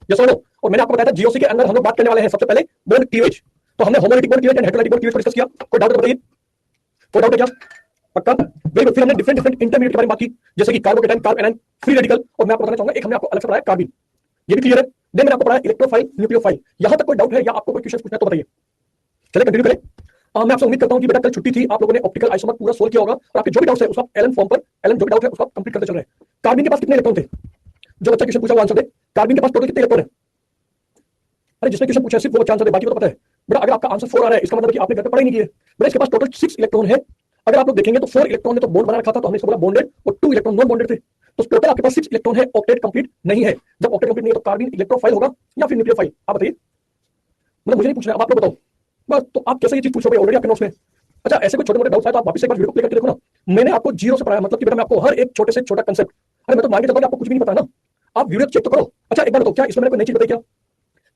ये सुनो। और मैंने आपको बताया था जीओसी के अंदर हम लोग बात करने वाले हैं सबसे पहले बॉन्ड क्लीवेज। तो हमने homolytic bond cleavage and heterolytic bond cleavage पर डिस्कस किया। कोई डाउट बताइए, कोई डाउट है क्या? पक्का? Very good. फिर हमने डिफरेंट डिफरेंट इंटरमीडिएट के बारे में बात की, जैसे कि carbocation, carb anion, free radical, और मैं आपको बताना चाहूंगा एक हमने आपको अलग से पढ़ाया कार्बिन। ये भी क्लियर है। देन मैंने आपको पढ़ाया इलेक्ट्रोफाइल, न्यूक्लियोफाइल। यहां तक कोई डाउट है या आपको कोई क्वेश्चन पूछना है तो बताइए। चलिए कंटिन्यू करें। मैं आपसे उम्मीद करता हूं कि बेटा कल छुट्टी थी, आप लोगों ने ऑप्टिकल आइसोमर पूरा सोल्व किया होगा और आपके जो भी डाउट्स है उसका एलन फॉर्म पर एलन जो भी डाउट है उसका कंप्लीट करते चल रहे हैं। कार्बिन के पास कितने इलेक्ट्रॉन थे? जो बच्चा क्वेश्चन पूछा वो आंसर दे। कार्बिन के पास टोटल कितने इलेक्ट्रॉन है? अरे जिसने क्वेश्चन पूछा सिर्फ वो बच्चा आंसर दे, बाकी तो पता है। बेटा अगर आपका आंसर 4 आ रहा है इसका मतलब कि आपने घर पे पढ़ाई नहीं की है। बेटा इसके पास टोटल 6 इलेक्ट्रॉन है। अगर आप लोग देखेंगे तो 4 इलेक्ट्रॉन ने तो बॉन्ड बना रखा था, तो हमने इसको बोला बॉन्डेड, और 2 इलेक्ट्रॉन नॉन बॉन्डेड थे। तो टोटल आपके पास 6 इलेक्ट्रॉन है, ऑक्टेट कंप्लीट नहीं है। जब ऑक्टेट कंप्लीट नहीं है तो कार्बिन इलेक्ट्रोफाइल होगा या फिर न्यूक्लियोफाइल? आप बताइए, मतलब मुझे नहीं पूछना है, अब आप लोग बताओ। बस तो आप कैसे ये चीज पूछोगे ऑलरेडी आपके नोट्स में। अच्छा ऐसे कोई छोटे मोटे डाउट्स है तो आप वापस एक बार वीडियो प्ले करके देखो ना। मैंने आपको जीरो से पढ़ाया, मतलब कि बेटा मैं आपको हर एक छोटे से छोटा कंसेप्ट, अरे मैं तो मान के चलता हूं कि आपको कुछ भी नहीं पता ना, आप वीडियो चेक तो करो। अच्छा एक बार बताओ, क्या इसमें मैंने कोई नई चीज बताई? क्या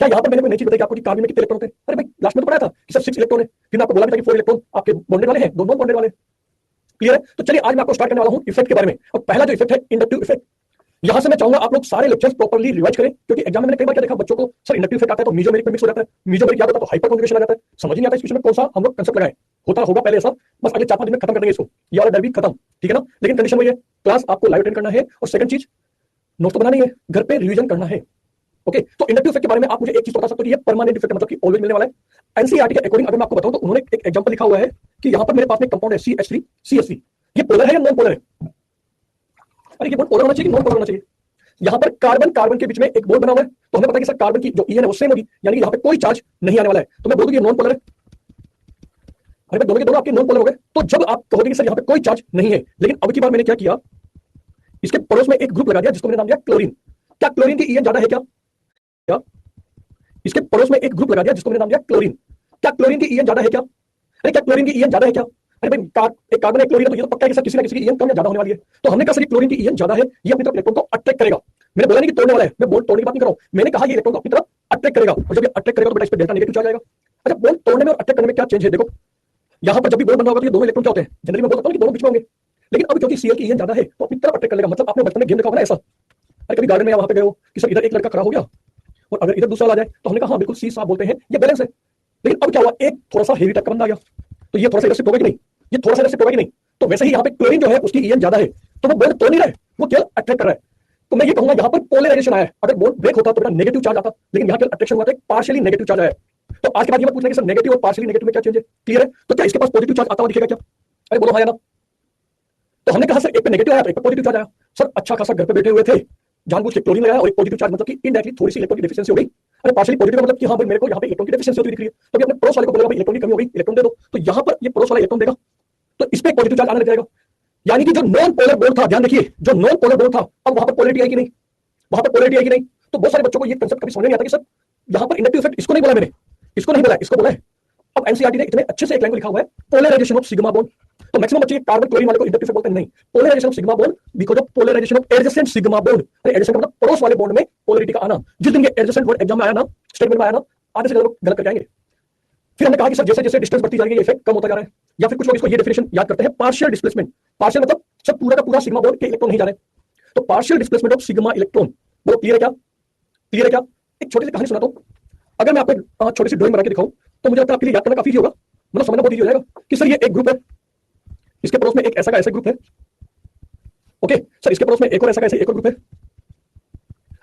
क्या यहाँ पर मैंने कोई नई चीज बताई आपको कि कार्बन में कितने इलेक्ट्रॉन होते हैं? अरे भाई लास्ट में तो पढ़ाया था कि सिर्फ 6 इलेक्ट्रॉन है। फिर मैं आपको बोला था कि 4 इलेक्ट्रॉन आपके बॉन्डेड वाले हैं, 2 नॉन बॉन्डेड वाले। क्लियर है? तो चलिए आज मैं आपको स्टार्ट करने वाला हूं इफेक्ट के बारे में, और पहला जो इफेक्ट है इंडक्टिव इफेक्ट। यहां से मैं चाहूंगा आप लोग सारे लेक्चर्स प्रॉपर्ली रिवाइज करें, क्योंकि एग्जाम में मैंने कई बार क्या देखा बच्चों को, सर इंडक्टिव इफेक्ट आता है तो मीजोमेरिक में मिक्स हो जाता है, मीजोमेरिक याद होता है तो हाइपर कॉन्जुगेशन आ जाता है। समझ नहीं आता इस विषय में कौन सा हम लोग कंसेप्ट लगाएं। होता होगा पहले ऐसा, बस अगले 4-5 दिन में खत्म कर देंगे इसको, ये वाला डर भी खत्म, ठीक है ना। लेकिन कंडीशन वही है, क्लास आपको लाइव अटेंड करना है, और सेकंड चीज नोट तो बनाना ही है, घर पे रिवीजन करना है। ओके, तो इंडक्टिव इफेक्ट के बारे में आप मुझे एक चीज बता सकते हो कि ये परमानेंट इफेक्ट मतलब कि ऑलवेज मिलने वाला है। एनसीईआरटी के अकॉर्डिंग अगर मैं आपको बताऊं तो उन्होंने एक एग्जांपल लिखा हुआ है कि यहां पर मेरे पास में कंपाउंड है CH3 CH3, ये पोलर है या नॉन पोलर है? अरे ये बॉन्ड पोलर होना चाहिए कि नॉन पोलर होना चाहिए? यहाँ पर कार्बन कार्बन के बीच में एक बॉन्ड बना हुआ है, तो हमें पता है कि सर कार्बन की जो ईएन है वो सेम होगी, यानी कि यहाँ पे कोई चार्ज नहीं आने वाला है, तो मैं बोल दूं ये नॉन पोलर है। अरे भाई दोनों के दोनों आपके नॉन पोलर हो गए। तो जब आप कहोगे कि सर यहाँ पे कोई चार्ज नहीं है, लेकिन अब की बार मैंने क्या किया, इसके पड़ोस में एक ग्रुप लगा दिया जिसको मैंने नाम दिया क्लोरीन। क्या क्लोरीन की ईएन ज्यादा है? क्या क्या इसके पड़ोस में एक ग्रुप लगा दिया जिसको मैंने नाम दिया क्लोरीन। क्या क्लोरीन की ईएन ज्यादा है? क्या अरे क्या क्लोरीन की ईएन ज्यादा है? क्या अरे भाई एक कार्बन एक क्लोरीन है, तो ये तो पक्का है कि सर किसी ना किसी की ईएन कम या ज्यादा होने वाली है। तो हमने कहा सर क्लोरीन की ईएन ज्यादा है, ये अपनी तरफ इलेक्ट्रॉन को अट्रैक्ट करेगा। मैंने बोला नहीं कि तोड़ने वाला है, मैं बॉन्ड तोड़ने की बात नहीं कर रहा हूं, मैंने कहा ये इलेक्ट्रॉन को अपनी तरफ अट्रैक्ट करेगा, और जब ये अट्रैक्ट करेगा तो बेटा इस पे डेल्टा नेगेटिव चार्ज आएगा। अच्छा बॉन्ड तोड़ने में और अट्रैक्ट करने में क्या चेंज है? देखो यहाँ पर जब भी बॉन्ड बन रहा होगा तो ये दोनों इलेक्ट्रॉन क्या होते हैं, जनरली मैं बोल सकता हूं कि दोनों बीच में होंगे, लेकिन अब क्योंकि सीएल की ईएन ज्यादा है तो अपनी तरफ अट्रैक्ट कर लेगा। मतलब आपने बचपन में गेम देखा होगा ना ऐसा, अरे कभी गार्डन में या वहां पे गए हो कि सर इधर एक लड़का खड़ा हो गया और अगर इधर दूसरा आ जाए, तो हमने कहा हाँ बिल्कुल सी साहब बोलते हैं ये बैलेंस है। लेकिन अब क्या हुआ, एक थोड़ा सा हेवी टाइप का बंदा आ गया, तो ये थोड़ा सा इधर शिफ्ट होगा कि नहीं, ये थोड़ा सा इधर शिफ्ट होगा कि नहीं। तो वैसे ही यहाँ पे क्लोरीन जो है उसकी ईएन ज्यादा है, तो वो बॉन्ड तोड़ नहीं रहा है, वो केवल अट्रैक्ट कर रहा है। तो मैं ये कहूंगा यहाँ पर पोलराइजेशन आया है, अगर बॉन्ड ब्रेक होता तो नेगेटिव चार्ज आता, लेकिन यहाँ केवल अट्रैक्शन हुआ था, पार्शियली नेगेटिव चार्ज आया। तो आज के बाद ये मत पूछना कि सर नेगेटिव और पार्शियली नेगेटिव में क्या चेंज है। क्लियर है? तो क्या इसके पास पॉजिटिव चार्ज आता हुआ दिखेगा क्या? अरे बोलो हाँ या ना। तो हमने कहा सर एक पे नेगेटिव आया तो एक पे पॉजिटिव चार्ज आया। सर अच्छा खासा घर पे बैठे हुए थे, जानबूझ के क्लोरीन लगाया और एक पॉजिटिव चार्ज, मतलब कि इनडायरेक्टली थोड़ी सी इलेक्ट्रॉन की डेफिशिएंसी हो गई। अरे पार्शियली पॉजिटिव मतलब कि हाँ भाई मेरे को यहाँ पे इलेक्ट्रॉन की डेफिशिएंसी होती दिख रही है, तो अपने पड़ोस वाले को बोलेगा भाई इलेक्ट्रॉन की कमी हो गई, इलेक्ट्रॉन दे दो, तो यहाँ पर ये पड़ोस वाला इलेक्ट्रॉन देगा, तो इस पे पॉजिटिव चार्ज आने लग जाएगा। यानी कि जो नॉन पोलर बॉन्ड था, ध्यान देखिए जो नॉन पोलर बॉन्ड था, अब वहां पर पोलरिटी आएगी नहीं, वहां पर पोलरिटी आएगी नहीं। तो बहुत सारे बच्चों को ये कंसेप्ट कभी समझ नहीं आता कि सर यहाँ पर इंडक्टिव इफेक्ट, इसको नहीं बोला मैंने, इसको नहीं बोला, इसको बोला है। अब एनसीईआरटी ने इतने अच्छे से एक लाइन को लिखा हुआ है, पोलराइजेशन ऑफ सिग्मा बॉन्ड। तो मैक्सिमम बच्चे कार्बन क्लोरीन वाले को इंडक्टिव इफेक्ट बोलते हैं, नहीं, polarisation of sigma bond because of polarisation of adjacent sigma bond. अरे एडजेसेंट मतलब पड़ोस वाले बॉन्ड में पोलरिटी का आना। जिस दिन ये एडजेसेंट वर्ड एग्जाम में आया ना, स्टेटमेंट में आया ना, आधे से ज्यादा लोग गलत करके आएंगे। फिर हमने कहा कि सर जैसे जैसे डिस्टेंस बढ़ती जा रही है ये इफेक्ट कम होता जा रहा है, या फिर कुछ लोग इसको ये डेफिनेशन याद करते हैं पार्शियल डिस्प्लेसमेंट। पार्शियल मतलब सब पूरा का पूरा सिग्मा बॉन्ड के इलेक्ट्रॉन नहीं जा रहे, तो partial displacement of sigma electron. वो क्लियर है क्या? क्लियर है क्या? एक छोटी सी कहानी सुनाता हूं, अगर मैं आपको छोटी सी ड्राइंग बना के दिखाऊं तो मुझे लगता है आपके लिए याद करना काफी होगा, मतलब समझना बहुत ईजी हो जाएगा कि सर ये एक ग्रुप है, इसके पड़ोस में एक ऐसा का ऐसा ग्रुप है, ओके सर इसके पड़ोस में एक और ऐसा का ऐसा एक और ग्रुप है।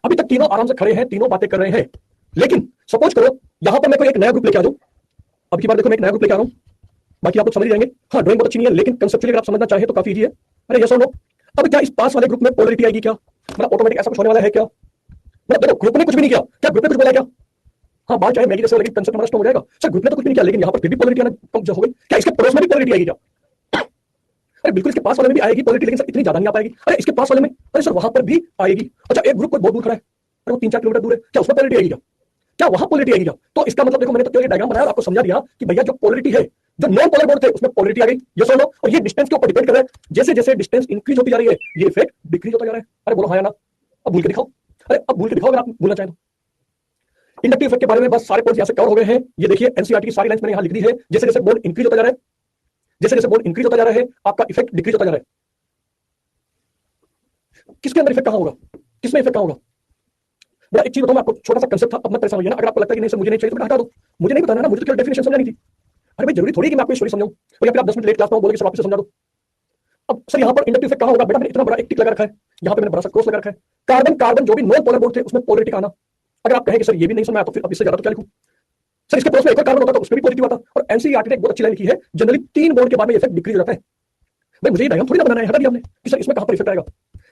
अभी तक तीनों आराम से खड़े हैं, तीनों बातें कर रहे हैं, लेकिन सपोज करो यहां पर मैं कोई एक नया ग्रुप लेके आ जाऊं। अब की बार देखो मैं एक नया ग्रुप लेके आ रहा हूं, बाकी आप लोग समझ ही जाएंगे। हाँ ड्राइंग बहुत अच्छी नहीं है, लेकिन कंसेप्चुअली अगर आप समझना चाहें तो काफी ईजी है। अरे यस और नो। अब क्या इस पास वाले ग्रुप में पोलरिटी आएगी क्या? मतलब ऑटोमेटिक ऐसा कुछ होने वाला है क्या? मतलब देखो ग्रुप ने कुछ भी नहीं किया, क्या ग्रुप ने कुछ बोला क्या? हाँ बात चाहे मैगी जैसे, लेकिन कंसेप्ट हमारा स्ट्रांग हो जाएगा। सर ग्रुप ने तो कुछ भी नहीं किया, लेकिन यहाँ पर फिर भी पोलरिटी आना कम हो गई, क्या इसके पड़ोस में भी पोलरिटी आएगी क्या? अरे बिल्कुल इसके पास वाले में भी आएगी पोलरिटी, लेकिन सर इतनी ज्यादा नहीं आ पाएगी। अरे इसके पास वाले में, अरे सर वहां पर भी आएगी। अच्छा एक ग्रुप कोई बहुत दूर खड़ा है, अरे वो 3-4 किलोमीटर दूर है, क्या उसमें पोलरिटी आएगी क्या? क्या वहां पोलरिटी आएगी क्या? तो इसका मतलब देखो मैंने तो ये डायग्राम बनाया और आपको समझा दिया कि भैया जो पोलरिटी है, जो नॉन पोलर बॉन्ड थे उसमें पोलरिटी आ गई, यस और नो। और ये डिस्टेंस के ऊपर डिपेंड कर रहा है, जैसे जैसे डिस्टेंस इंक्रीज होती जा रही है ये इफेक्ट डिक्रीज होता जा रहा है। अरे बोलो हाँ या ना। अब भूल के दिखाओ, अरे अब भूल के दिखाओ अगर आप भूलना चाहें तो। इंडक्टिव इफेक्ट के बारे में बस सारे पॉइंट्स यहां से कवर हो गए हैं। ये देखिए एनसीईआरटी की सारी लाइंस मैंने यहां लिख दी है। जैसे जैसे बॉन्ड इंक्रीज होता जा रहा है, जैसे जैसे बॉन्ड इंक्रीज होता जा रहा है, आपका इफेक्ट डिक्रीज होता जा रहा है। किसके अंदर इफेक्ट कहां होगा, किसमें इफेक्ट कहां होगा? बड़ा एक चीज बताऊं मैं आपको, छोटा सा कंसेप्ट था, अब मत परेशान होइए ना। अगर आपको लगता है कि नहीं सर मुझे नहीं चाहिए तो हटा दो, मुझे नहीं बताना ना, मुझे तो केवल डेफिनेशन समझानी थी। अरे भाई जरूरी थोड़ी कि मैं आपको स्टोरी समझाऊं, और या फिर आप 10 मिनट लेट क्लास में बोलोगे सर वापस से समझा दो। अब सर यहाँ पर इंडक्टिव इफेक्ट कहां होगा बेटा, मैंने इतना बड़ा एक टिक लगा रखा है, यहाँ पे मैंने बड़ा सा क्रॉस लगा रखा है, कार्बन कार्बन जो भी नॉन पोलर बॉन्ड थे उसमें पोलरिटी का आना। अगर आप कहें कि सर ये भी नहीं समझ आया तो फिर अब इससे ज्यादा तो क्या लिखूं। सर इसके पड़ोस में एक और कार्बन होता तो उसमें भी पॉजिटिव आता, और एनसीईआरटी ने एक बहुत अच्छी लाइन लिखी है, जनरली 3 बॉन्ड के बाद में इफेक्ट डिक्रीज हो जाता है। भाई मुझे ये डायग्राम थोड़ी ना बनाना है, हटा दिया हमने कि सर इसमें कहां पर इफेक्ट आएगा।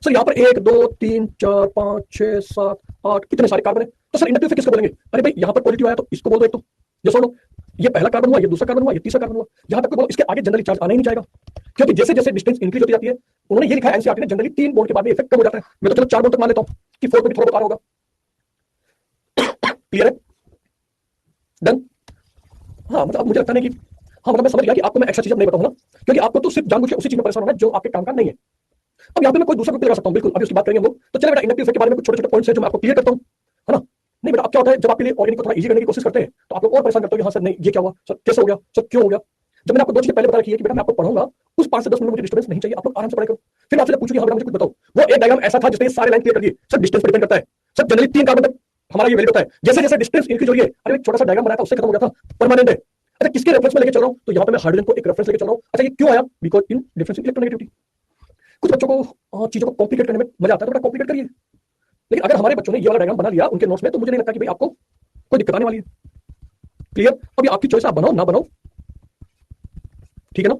सर यहाँ पर 1 2 3 4 5 6 7 8 कितने सारे कार्बन है, तो सर इंडक्टिव इफेक्ट किसको बोलेंगे। अरे भाई यहाँ पर पॉजिटिव आया तो इसको बोल दो, एक तो ये सुनो, ये पहला कार्बन हुआ, ये दूसरा कार्बन हुआ, ये तीसरा कार्बन हुआ, यहाँ तक बोलो, इसके आगे जनरली चार्ज आना ही नहीं चाहेगा, क्योंकि जैसे जैसे डिस्टेंस इंक्रीज होती जाती है, उन्होंने ये लिखा है एनसीईआरटी ने, जनरली 3 बॉन्ड के बाद में इफेक्ट कम हो जाता है। मैं तो चलो 4 बॉन्ड तक मान लेता हूँ कि 4 पे भी थोड़ा बहुत आ रहा होगा। क्लियर है, डन। हाँ मतलब मुझे लगता नहीं कि, हाँ मतलब मैं समझ गया कि आपको मैं एक्स्ट्रा चीज नहीं बताऊंगा ना, क्योंकि आपको तो सिर्फ जानबूझ के उसी चीज में परेशान होना है जो आपके काम का नहीं है। अब यहाँ पे मैं कोई दूसरा ग्रुप लगा सकता हूँ, बिल्कुल अभी उसकी बात करेंगे हम लोग। तो चलो बेटा इंडक्टिव इफेक्ट के बारे में कुछ छोटे छोटे पॉइंट्स हैं जो मैं आपको क्लियर करता हूँ, है ना। नहीं बेटा अब क्या होता है, जब आपके लिए ऑर्गेनिक को थोड़ा इजी करने की कोशिश करते हैं तो आप लोग और परेशान करते हो कि हाँ सर नहीं ये क्या हुआ, सर कैसे हो गया, सर क्यों हो गया। जब मैंने आपको 2 चीजें पहले बता रखी है कि बेटा मैं आपको पढ़ाऊंगा उस 5 से 10 मिनट मुझे डिस्टर्बेंस नहीं चाहिए, आप लोग आराम से पढ़ाई करो। फिर आपसे पूछूंगी हाँ बेटा मुझे कुछ बताओ, वो एक डायग्राम ऐसा था जिसने सारे लाइन क्लियर कर दिए। सर डिस्टेंस पर डिपेंड करता है, सर जनरली 3 कार्बन तक हमारा ये वैल्यू होता है, जैसे जैसे डिस्टेंस इंक्रीज हो रही है। अरे एक छोटा सा डायग्राम बनाया था उससे खत्म हो गया था, परमानेंट है। अच्छा किसके रेफरेंस में लेके चल रहा हूँ, तो यहाँ पे मैं हाइड्रोजन को एक रेफरेंस लेके चल रहा हूँ। अच्छा ये क्यों आया, because in difference in electronegativity. कुछ बच्चों को चीजों को कॉम्प्लिकेट करने में मजा आता है, तो बेटा कॉम्प्लिकेट करिए, लेकिन अगर हमारे बच्चों ने ये वाला डायग्राम बना लिया उनके नोट्स में, तो मुझे नहीं लगता कि भाई आपको कोई दिक्कत आने वाली है। क्लियर, अब ये आपकी चॉइस, आप बनाओ ना बनाओ, ठीक है ना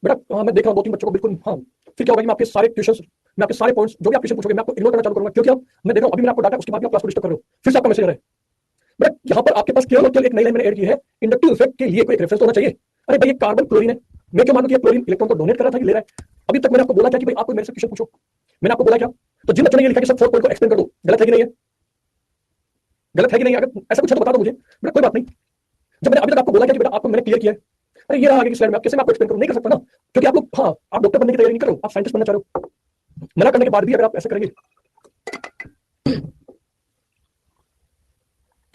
बेटा। मैं देख रहा हूँ 2-3 बच्चों को बिल्कुल, हाँ फिर क्या होगा कि मैं आपके सारे क्वेश्चंस, मैं आपके सारे पॉइंट्स जो भी आप क्वेश्चन पूछोगे मैं आपको इग्नोर करना चालू करूंगा, क्योंकि अब मैं देख रहा हूँ अभी मैंने आपको डाटा उसके बाद भी आप क्लास को डिस्टर्ब कर रहे हो, फिर से आपका मैसेज आ रहा है। बेटा यहाँ पर आपके पास केवल और केवल एक नई लाइन मैंने ऐड की है, इंडक्टिव इफेक्ट के लिए कोई रेफरेंस होना चाहिए। अरे भाई ये कार्बन क्लोरीन है, मैं क्यों मानूं कि क्लोरीन इलेक्ट्रॉन को डोनेट कर रहा था कि ले रहा है। अभी तक मैंने आपको बोला क्या कि भाई आपको मेरे से क्वेश्चन पूछो, मैंने आपको बोला क्या। तो जिन बच्चों ने ये लिखा कि सर 4 पॉइंट को एक्सप्लेन कर दो, गलत है कि नहीं है, गलत है कि नहीं, अगर ऐसा कुछ है तो बता दो मुझे बेटा, कोई बात नहीं। जब मैंने अभी तक आपको बोला क्या कि बेटा आपको मैंने क्लियर किया है, अरे ये रहा आगे की स्लाइड में, आप कैसे मैं आपको एक्सप्लेन करूं, नहीं कर सकता ना, क्योंकि आप लोग, हाँ आप डॉक्टर बनने की तैयारी नहीं कर रहे हो, आप साइंटिस्ट बनना चाह रहे हो। मना करने के बाद भी अगर आप ऐसा करेंगे,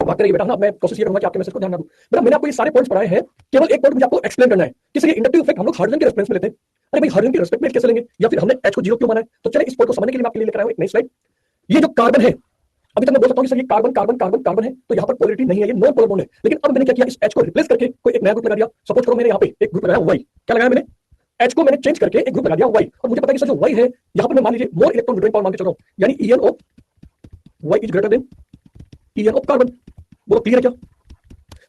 बात करेंगे बेटा ना, मैं कोशिश ये करूंगा कि आपके मैसेज को ध्यान ना दूं। बेटा मैंने आपको ये सारे पॉइंट्स पढ़ाए हैं, केवल एक पॉइंट मुझे आपको एक्सप्लेन करना है कि सर ये इंडक्टिव इफेक्ट हम लोग हाइड्रोजन के रेफरेंस में लेते हैं। अरे भाई हाइड्रोजन के रेस्पेक्ट में कैसे लेंगे, या फिर हमने H को 0 क्यों माना है। तो चलिए इस पॉइंट को समझने के लिए मैं आपके लिए लेकर आया हूं एक नई स्लाइड। ये जो कार्बन है, अभी तक मैं बोल सकता हूं कि सर ये कार्बन कार्बन कार्बन कार्बन है, तो यहाँ पर पोलरिटी नहीं है, ये नॉन पोलर बॉन्ड है। लेकिन अब मैंने क्या किया, इस H को रिप्लेस करके कोई एक नया ग्रुप लगा दिया। सपोज करो मैंने यहाँ पे एक ग्रुप लगाया Y, क्या लगाया मैंने, H को मैंने चेंज करके एक ग्रुप लगा दिया Y, और मुझे पता है कि सर जो Y है यहाँ पर मैं मान लीजिए मोर इलेक्ट्रॉन विड्रॉइंग पावर मान के चल रहा हूँ, यानी EN of Y is greater than EN of carbon. बोलो क्लियर है क्या।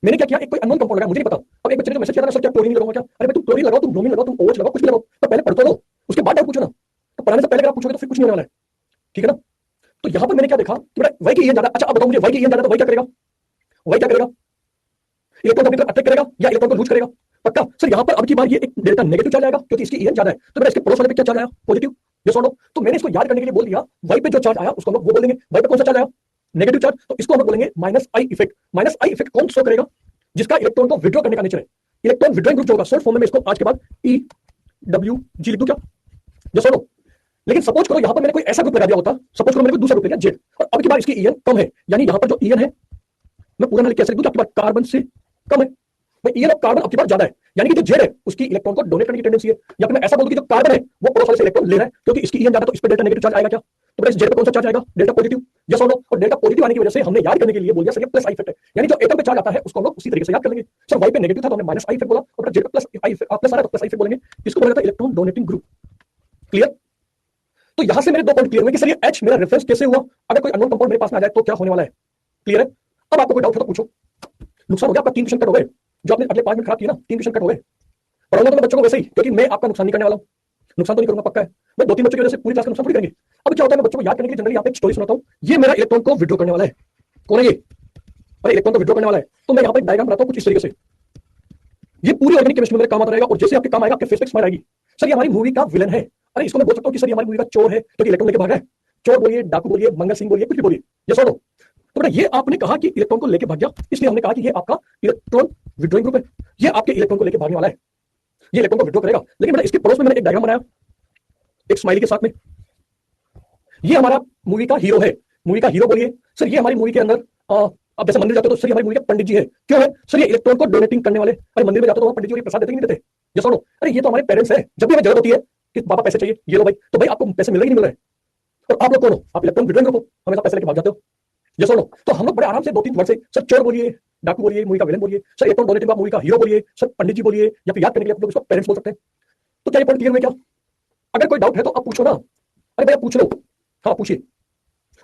मैंने क्या किया, एक कोई अननोन कंपाउंड लगाया, मुझे नहीं पता। अब एक बच्चे ने जो मैसेज किया था ना, सर क्या क्लोरीन लगाऊंगा क्या। अरे भाई तुम क्लोरीन लगाओ, तुम ब्रोमीन लगाओ, तुम OH लगाओ, कुछ भी लगाओ, तो पहले पढ़ तो लो, उसके बाद डाउट पूछो ना। तो पढ़ाने से पहले अगर आप पूछोगे तो फिर कुछ नहीं होने वाला है, ठीक है ना। तो यहाँ पर मैंने क्या देखा कि बेटा Y की EN ज्यादा, अच्छा अब बताओ मुझे Y की EN ज्यादा तो Y क्या करेगा, Y क्या करेगा, इलेक्ट्रॉन को अपनी तरफ अट्रैक्ट करेगा या इलेक्ट्रॉन को लूज करेगा। पक्का सर यहाँ पर अब की बार ये एक डेल्टा नेगेटिव चार्ज आएगा क्योंकि इसकी EN ज्यादा है, तो बेटा इसके पड़ोस वाले पे क्या चार्ज आया, पॉजिटिव, ये सुनो। तो मैंने इसको याद करने के लिए बोल दिया, Y पे जो चार्ज आया उसको हम लोग वो बोल देंगे, Y पे कौन सा चार्ज आया, नेगेटिव चार्ज, तो इसको हम लोग बोलेंगे minus I effect. Minus I effect कौन शो करेगा, जिसका इलेक्ट्रॉन को विड्रॉ करने का नेचर है। इलेक्ट्रॉन विड्रॉइंग ग्रुप जो होगा शॉर्ट फॉर्म में इसको आज के बाद EWG लिख दूं क्या, ये सुनो। लेकिन सपोज करो यहाँ पर मैंने कोई ऐसा ग्रुप लगा दिया होता, सपोज करो मैंने कोई दूसरा ग्रुप लिया जेड, और अब की बार इसकी EN कम है, यानी यहाँ पर जो EN है मैं पूरा ना लिख कैसे दूं, आपकी बार कार्बन से कम है, भाई EN ऑफ कार्बन आपकी बार ज्यादा है, यानी कि जो जेड है उसकी इलेक्ट्रॉन को डोनेट करने की टेंडेंसी है। या फिर मैं ऐसा बोल दूं कि जो कार्बन है वो पड़ोस वाले से इलेक्ट्रॉन ले रहा है, क्योंकि इसकी EN ज्यादा, तो इस पर डेल्टा नेगेटिव चार्ज आएगा क्या, तो इस जेड पे कौन सा चार्ज आएगा, डेल्टा पॉजिटिव, या सुनो। और डेल्टा पॉजिटिव आने की वजह से हमने याद करने के लिए बोल दिया सर ये प्लस आई इफेक्ट है, यानी जो एटम पे चार्ज आता है उसको हम लोग उसी तरीके से याद कर लेंगे। सर वाई पे नेगेटिव था तो हमने माइनस आई इफेक्ट बोला, और जेड पे प्लस आई प्लस आ रहा है तो प्लस आई इफेक्ट बोलेंगे, इसको बोला जाता है इलेक्ट्रॉन डोनेटिंग ग्रुप। क्लियर। तो यहां से मेरे 2 पॉइंट क्लियर हुए कि सर ये H मेरा रेफरेंस कैसे हुआ, अगर कोई अननोन कंपाउंड मेरे पास में आ जाए तो क्या होने वाला है। क्लियर है। अब आपको कोई डाउट हो तो पूछो। नुकसान हो गया आपका, 3 क्वेश्चन कट हो गए, जो आपने अगले 5 मिनट खराब किए ना, 3 क्वेश्चन कट हो गए। पढ़ाऊंगा तो मैं बच्चों को वैसे ही, क्योंकि मैं आपका नुकसान नहीं करने वाला हूं, नुकसान तो नहीं करूंगा पक्का है। मैं 2-3 बच्चों की वजह से पूरी क्लास का नुकसान थोड़ी करेंगे। अब क्या होता है, मैं बच्चों को याद करने के लिए जनरली यहाँ पे एक स्टोरी सुनाता हूँ। ये मेरा इलेक्ट्रॉन को विड्रॉ करने वाला है, कौन है ये, अरे इलेक्ट्रॉन को विड्रॉ करने वाला है। तो मैं यहाँ पर एक डायग्राम बनाता हूँ कुछ इस तरीके से, ये पूरी ऑर्गेनिक केमिस्ट्री में मेरे काम आता रहेगा, और जैसे आपके काम आएगा आपके फेस पे स्माइल आएगी। सर ये हमारी मूवी का विलन है, अरे इसको मैं बोल सकता हूँ कि सर ये हमारी मूवी का चोर है क्योंकि इलेक्ट्रॉन लेके भाग रहा है। चोर बोलिए, डाकू बोलिए, मंगल सिंह बोलिए, कुछ भी बोलिए, ये सुनो। तो बेटा ये आपने कहा कि इलेक्ट्रॉन को लेके भाग गया, इसलिए हमने कहा कि ये आपका इलेक्ट्रॉन विड्रॉइंग ग्रुप है, ये आपके इलेक्ट्रॉन को लेके भागने वाला है, ये इलेक्ट्रॉन को विड्रॉ करेगा। लेकिन बेटा इसके पड़ोस में मैंने एक डायग्राम बनाया एक स्माइली के साथ में, ये हमारा मूवी का हीरो है। मूवी का हीरो बोलिए सर, ये हमारी मूवी के अंदर आप जैसे मंदिर जाते हो तो सर ये हमारी मूवी के पंडित जी है, क्यों है सर, ये इलेक्ट्रॉन को डोनेटिंग करने वाले। अरे मंदिर में जाते हो तो पंडित जी प्रसाद देते नहीं देते, ये सुनो। अरे ये तो हमारे पेरेंट्स है, जब भी हमें जरूरत होती है कि पापा पैसे चाहिए, ये लो भाई, तो भाई आपको पैसे मिल रहे नहीं मिल रहे, और आप लोग कौन हो? आप इलेक्ट्रॉन विड्रॉइंग ग्रुप हो, हमेशा पैसे लेके भाग जाते हो। ये सुनो, तो हम लोग बड़े आराम से 2-3 वर्ड से सर चोर बोलिए, डाकू बोलिए, मूवी का विलेन बोलिए, सर इलेक्ट्रॉन डोनेटिंग मूवी का हीरो बोलिए, सर पंडित जी बोलिए, या फिर याद करने के लिए आप लोग इसको पेरेंट्स बोल सकते हैं। तो क्या ये पॉइंट क्लियर हुआ क्या? अगर कोई डाउट है तो आप पूछो ना। अरे भैया पूछ लो, हाँ पूछिए।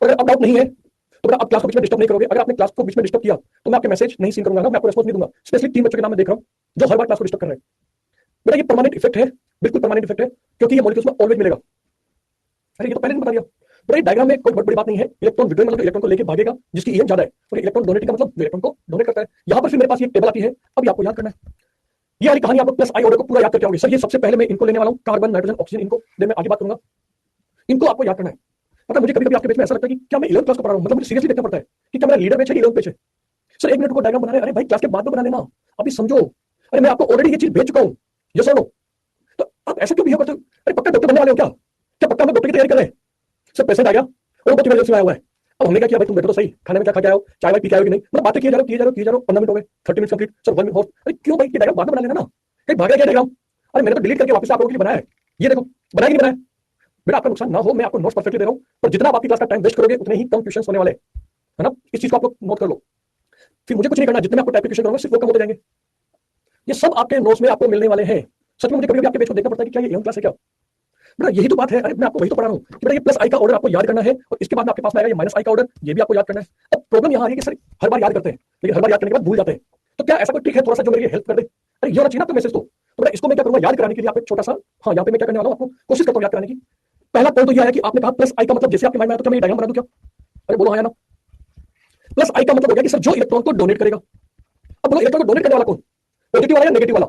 और अगर अब डाउट नहीं है तो बेटा आप क्लास को बीच में डिस्टर्ब नहीं करोगे। अगर आपने क्लास को बीच में डिस्टर्ब किया तो मैं आपके मैसेज नहीं सीन करूंगा ना, मैं आपको रिस्पॉन्स नहीं दूंगा। स्पेशली 3 बच्चों के नाम मैं देख रहा हूं जो हर बार क्लास को डिस्टर्ब कर रहे हैं। बेटा ये परमानेंट इफेक्ट है, बिल्कुल परमानेंट इफेक्ट है, क्योंकि ये मॉलिक्यूल्स में ऑलवेज मिलेगा। अरे ये तो पहले नहीं बता दिया। बड़ा डायग्राम में कोई बहुत बड़ी बात नहीं है। इलेक्ट्रॉन विड्रॉइंग मतलब इलेक्ट्रॉन को लेके भागेगा जिसकी ईएम ज्यादा है, और इलेक्ट्रॉन डोनेटिंग का मतलब इलेक्ट्रॉन को डोनेट करता है। यहां पर फिर मेरे पास ये टेबल आती है, अब ये आपको याद करना है। ये वाली कहानी आप प्लस आई ऑर्डर को पूरा याद करके आओगे। सर ये सबसे पहले मैं इनको लेने वाला हूं, कार्बन नाइट्रोजन ऑक्सीजन, इनको देन मैं आगे बात करूंगा। इनको आपको याद करना है। पता मुझे कभी कभी आपके बेच में ऐसा लगता है कि क्या मैं 11th क्लास को पढ़ा रहा हूं, मतलब मुझे सीरियसली देखना पड़ता है कि क्या मेरा लीडर पेज है 11th पेज है। सर 1 मिनट को डायग्राम बना रहे हैं, अरे भाई क्लास के बाद में बना लेना, अभी समझो। अरे मैं आपको ऑलरेडी ये चीज भेज चुका हूं, ये सुनो। तो आप ऐसा क्यों बिहेव करते हो? अरे पक्का डॉक्टर बनने वाले हो क्या? क्या पक्का मैं डॉक्टर की तैयारी कर रहे हैं? सर पेशेंट आ गया और बच्चे मेरे से आया हुआ है। अब हमने क्या किया, भाई तुम बैठो तो सही, खाने में क्या खा के आओ, चाय वाय पी के आओ कि नहीं, मतलब बातें किए जा रहे हो 15 मिनट हो गए, 30 मिनट कंप्लीट। सर 1 मिनट और। अरे क्यों भाई, ये डायग्राम बाद में बना लेना ना, कहीं भाग गया डायग्राम। अरे मैंने तो डिलीट करके वापस आप लोगों के लिए बनाया है, ये देखो। बनाया कि नहीं बनाया? बेटा आपका नुकसान ना हो, मैं आपको नोट्स परफेक्टली दे रहा हूं, पर जितना आप आपकी क्लास का टाइम वेस्ट करोगे उतने ही कम क्वेश्चंस होने वाले हैं, है ना? इस चीज को आप लोग नोट कर लो। फिर मुझे कुछ नहीं करना, जितने मैं आपको टाइप के क्वेश्चन करूंगा सिर्फ वो कम होते जाएंगे। ये सब आपके नोट्स में आपको मिलने वाले हैं। सच में मुझे कभी कभी आपके पेज को देखना पड़ता है कि क्या ये एवं क्लास है क्या? बेटा यही तो बात है। अरे मैं आपको वही तो पढ़ा रहा हूँ कि बेटा ये प्लस आई का ऑर्डर आपको याद करना है, और इसके बाद में आपके पास में आएगा ये माइनस आई का ऑर्डर, ये भी आपको याद करना है। अब प्रॉब्लम यहाँ आ रही है कि सर हर बार याद करते हैं लेकिन हर बार याद करने के बाद भूल जाते हैं। तो क्या ऐसा कोई ट्रिक है थोड़ा सा जो मेरी हेल्प कर दे? अरे ये होना चाहिए ना आपका मैसेज तो बेटा इसको मैं क्या करूंगा, याद कराने के लिए आप एक छोटा सा, हाँ यहाँ पे मैं क्या करने वाला हूँ, आपको कोशिश करता हूँ याद कराने की। पहला पॉइंट तो यह है कि आपने कहा प्लस आई का मतलब, जैसे आपके माइंड में आया तो क्या मैं डायग्राम बना दूं क्या? अरे बोलो हाँ या ना। प्लस आई का मतलब हो गया कि सर जो इलेक्ट्रॉन को डोनेट करेगा। अब बोलो इलेक्ट्रॉन को डोनेट करने वाला कौन? पॉजिटिव वाला या नेगेटिव वाला?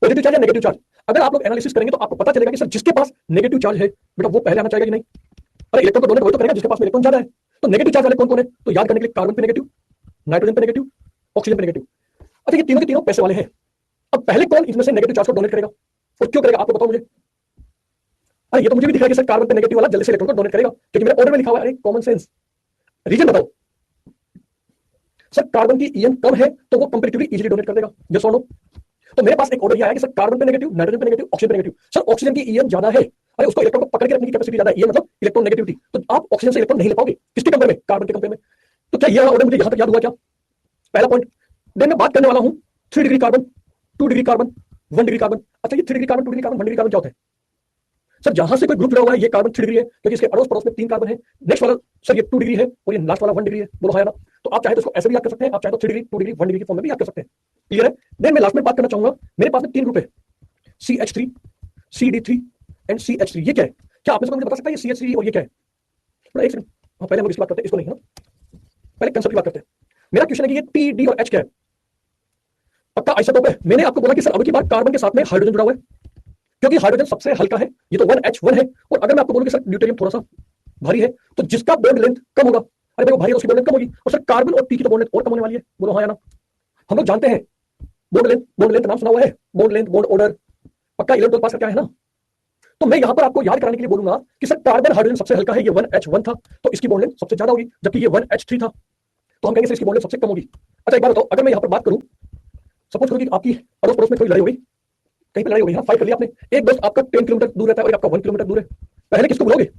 पॉजिटिव चार्ज या नेगेटिव चार्ज? अगर आप लोग एनालिसिस करेंगे तो आपको पता चलेगा कि सर जिसके पास नेगेटिव चार्ज है बेटा वो पहले आना चाहिए कि नहीं? अरे इलेक्ट्रॉन को डोनेट वही तो करेगा जिसके पास इलेक्ट्रॉन ज्यादा है। तो नेगेटिव चार्ज वाले कौन कौन है? तो याद करने के लिए कार्बन पे नेगेटिव, नाइट्रोजन पे नेगेटिव, ऑक्सीजन पे नेगेटिव। अच्छा ये तीनों के तीनों पैसे वाले हैं। अब पहले कौन इसमें से नेगेटिव चार्ज को डोनेट करेगा और क्यों करेगा आपको बताओ मुझे। अरे ये तो मुझे भी दिख रहा है कि सर कार्बन पे नेगेटिव वाला जल्दी से इलेक्ट्रॉन को डोनेट करेगा, क्योंकि मेरे ऑर्डर में लिखा हुआ है। अरे कॉमन सेंस। रीजन बताओ। सर कार्बन की ईएम कम है तो वो कंपैरेटिवली इजीली डोनेट कर देगा, यस और नो? तो मेरे पास एक ऑर्डर ये आया कि सर कार्बन पे नेगेटिव, नाइट्रोजन पे नेगेटिव, ऑक्सीजन पे नेगेटिव। सर ऑक्सीजन की ईएम ज्यादा है, अरे उसको इलेक्ट्रॉन को पकड़ के रखने की कैपेसिटी ज्यादा है, ये मतलब इलेक्ट्रॉन नेगेटिविटी। तो आप ऑक्सीजन से इलेक्ट्रॉन नहीं ले पाओगे, किसके कंपेयर में? कार्बन के कंपेयर में। तो क्या ये वाला ऑर्डर मुझे यहां तक याद हुआ क्या? पहला पॉइंट। देन मैं बात करने वाला हूं 3 degree carbon, 2 degree carbon, 1 degree carbon. अच्छा ये 3 degree carbon, 2 degree carbon, 1 degree carbon क्या होता है? सर जहां से कोई ग्रुप जुड़ा हुआ है ये कार्बन 3 डिग्री है, क्योंकि इसके अड़ोस पड़ोस में 3 कार्बन है। नेक्स्ट वाला सर ये 2 डिग्री है और ये लास्ट वाला 1 डिग्री है, बोलो हाँ ना? तो आप चाहे तो इसको ऐसे भी याद कर सकते हैं, आप चाहे तो 3 डिग्री, 2 डिग्री, 1 डिग्री की फॉर्म में भी याद कर सकते हैं। क्लियर है? देन मैं लास्ट में बात करना चाहूंगा, मेरे पास में 3 ग्रुप है, CH3, CD3 एंड CH3। ये क्या है? क्या आप मुझे बता सकता है ये CH3 और ये क्या है? एक सेकंड, पहले हम इसकी बात करते हैं, इसको नहीं है ना, पहले कंसेप्ट की बात करते हैं। मेरा क्वेश्चन है कि ये T, D और H क्या है? पक्का आइसोटोप है? मैंने आपको बोला कि सर अब की बार कार्बन के साथ में हाइड्रोजन जुड़ा हुआ है, क्योंकि हाइड्रोजन सबसे हल्का है, ये तो 1H1 है। और अगर मैं आपको बोलूं कि सर ड्यूटेरियम थोड़ा सा भारी है, तो जिसका बॉन्ड लेंथ कम होगा, अरे देखो भारी है उसकी बॉन्ड लेंथ कम होगी, और सर कार्बन और टी की तो बॉन्ड लेंथ और कम होने वाली है, बोलो हाँ या ना? हम लोग जानते हैं बॉन्ड लेंथ नाम सुना हुआ है, बॉन्ड लेंथ, बॉन्ड ऑर्डर, पक्का 11th पास करके आए हैं ना? तो मैं यहां पर आपको याद कराने के लिए बोलूंगा कि सर कार्बन हाइड्रोजन सबसे हल्का है, ये 1H1 था, तो इसकी बॉन्ड लेंथ सबसे ज्यादा होगी, जबकि ये 1H3 था, तो हम कहेंगे सर इसकी बॉन्ड लेंथ सबसे कम होगी। अच्छा एक बार बताओ, अगर मैं यहां पर बात करूं, सपोज करो कि आपकी अड़ोस पड़ोस में कोई लड़ाई हो गई, कहीं पे लड़ाई हो गई, फाइट कर लिया आपने, एक दोस्त आपका 10 किलोमीटर दूर रहता है और आपका 1 किलोमीटर दूर है, पहले किसको बुलाओगे?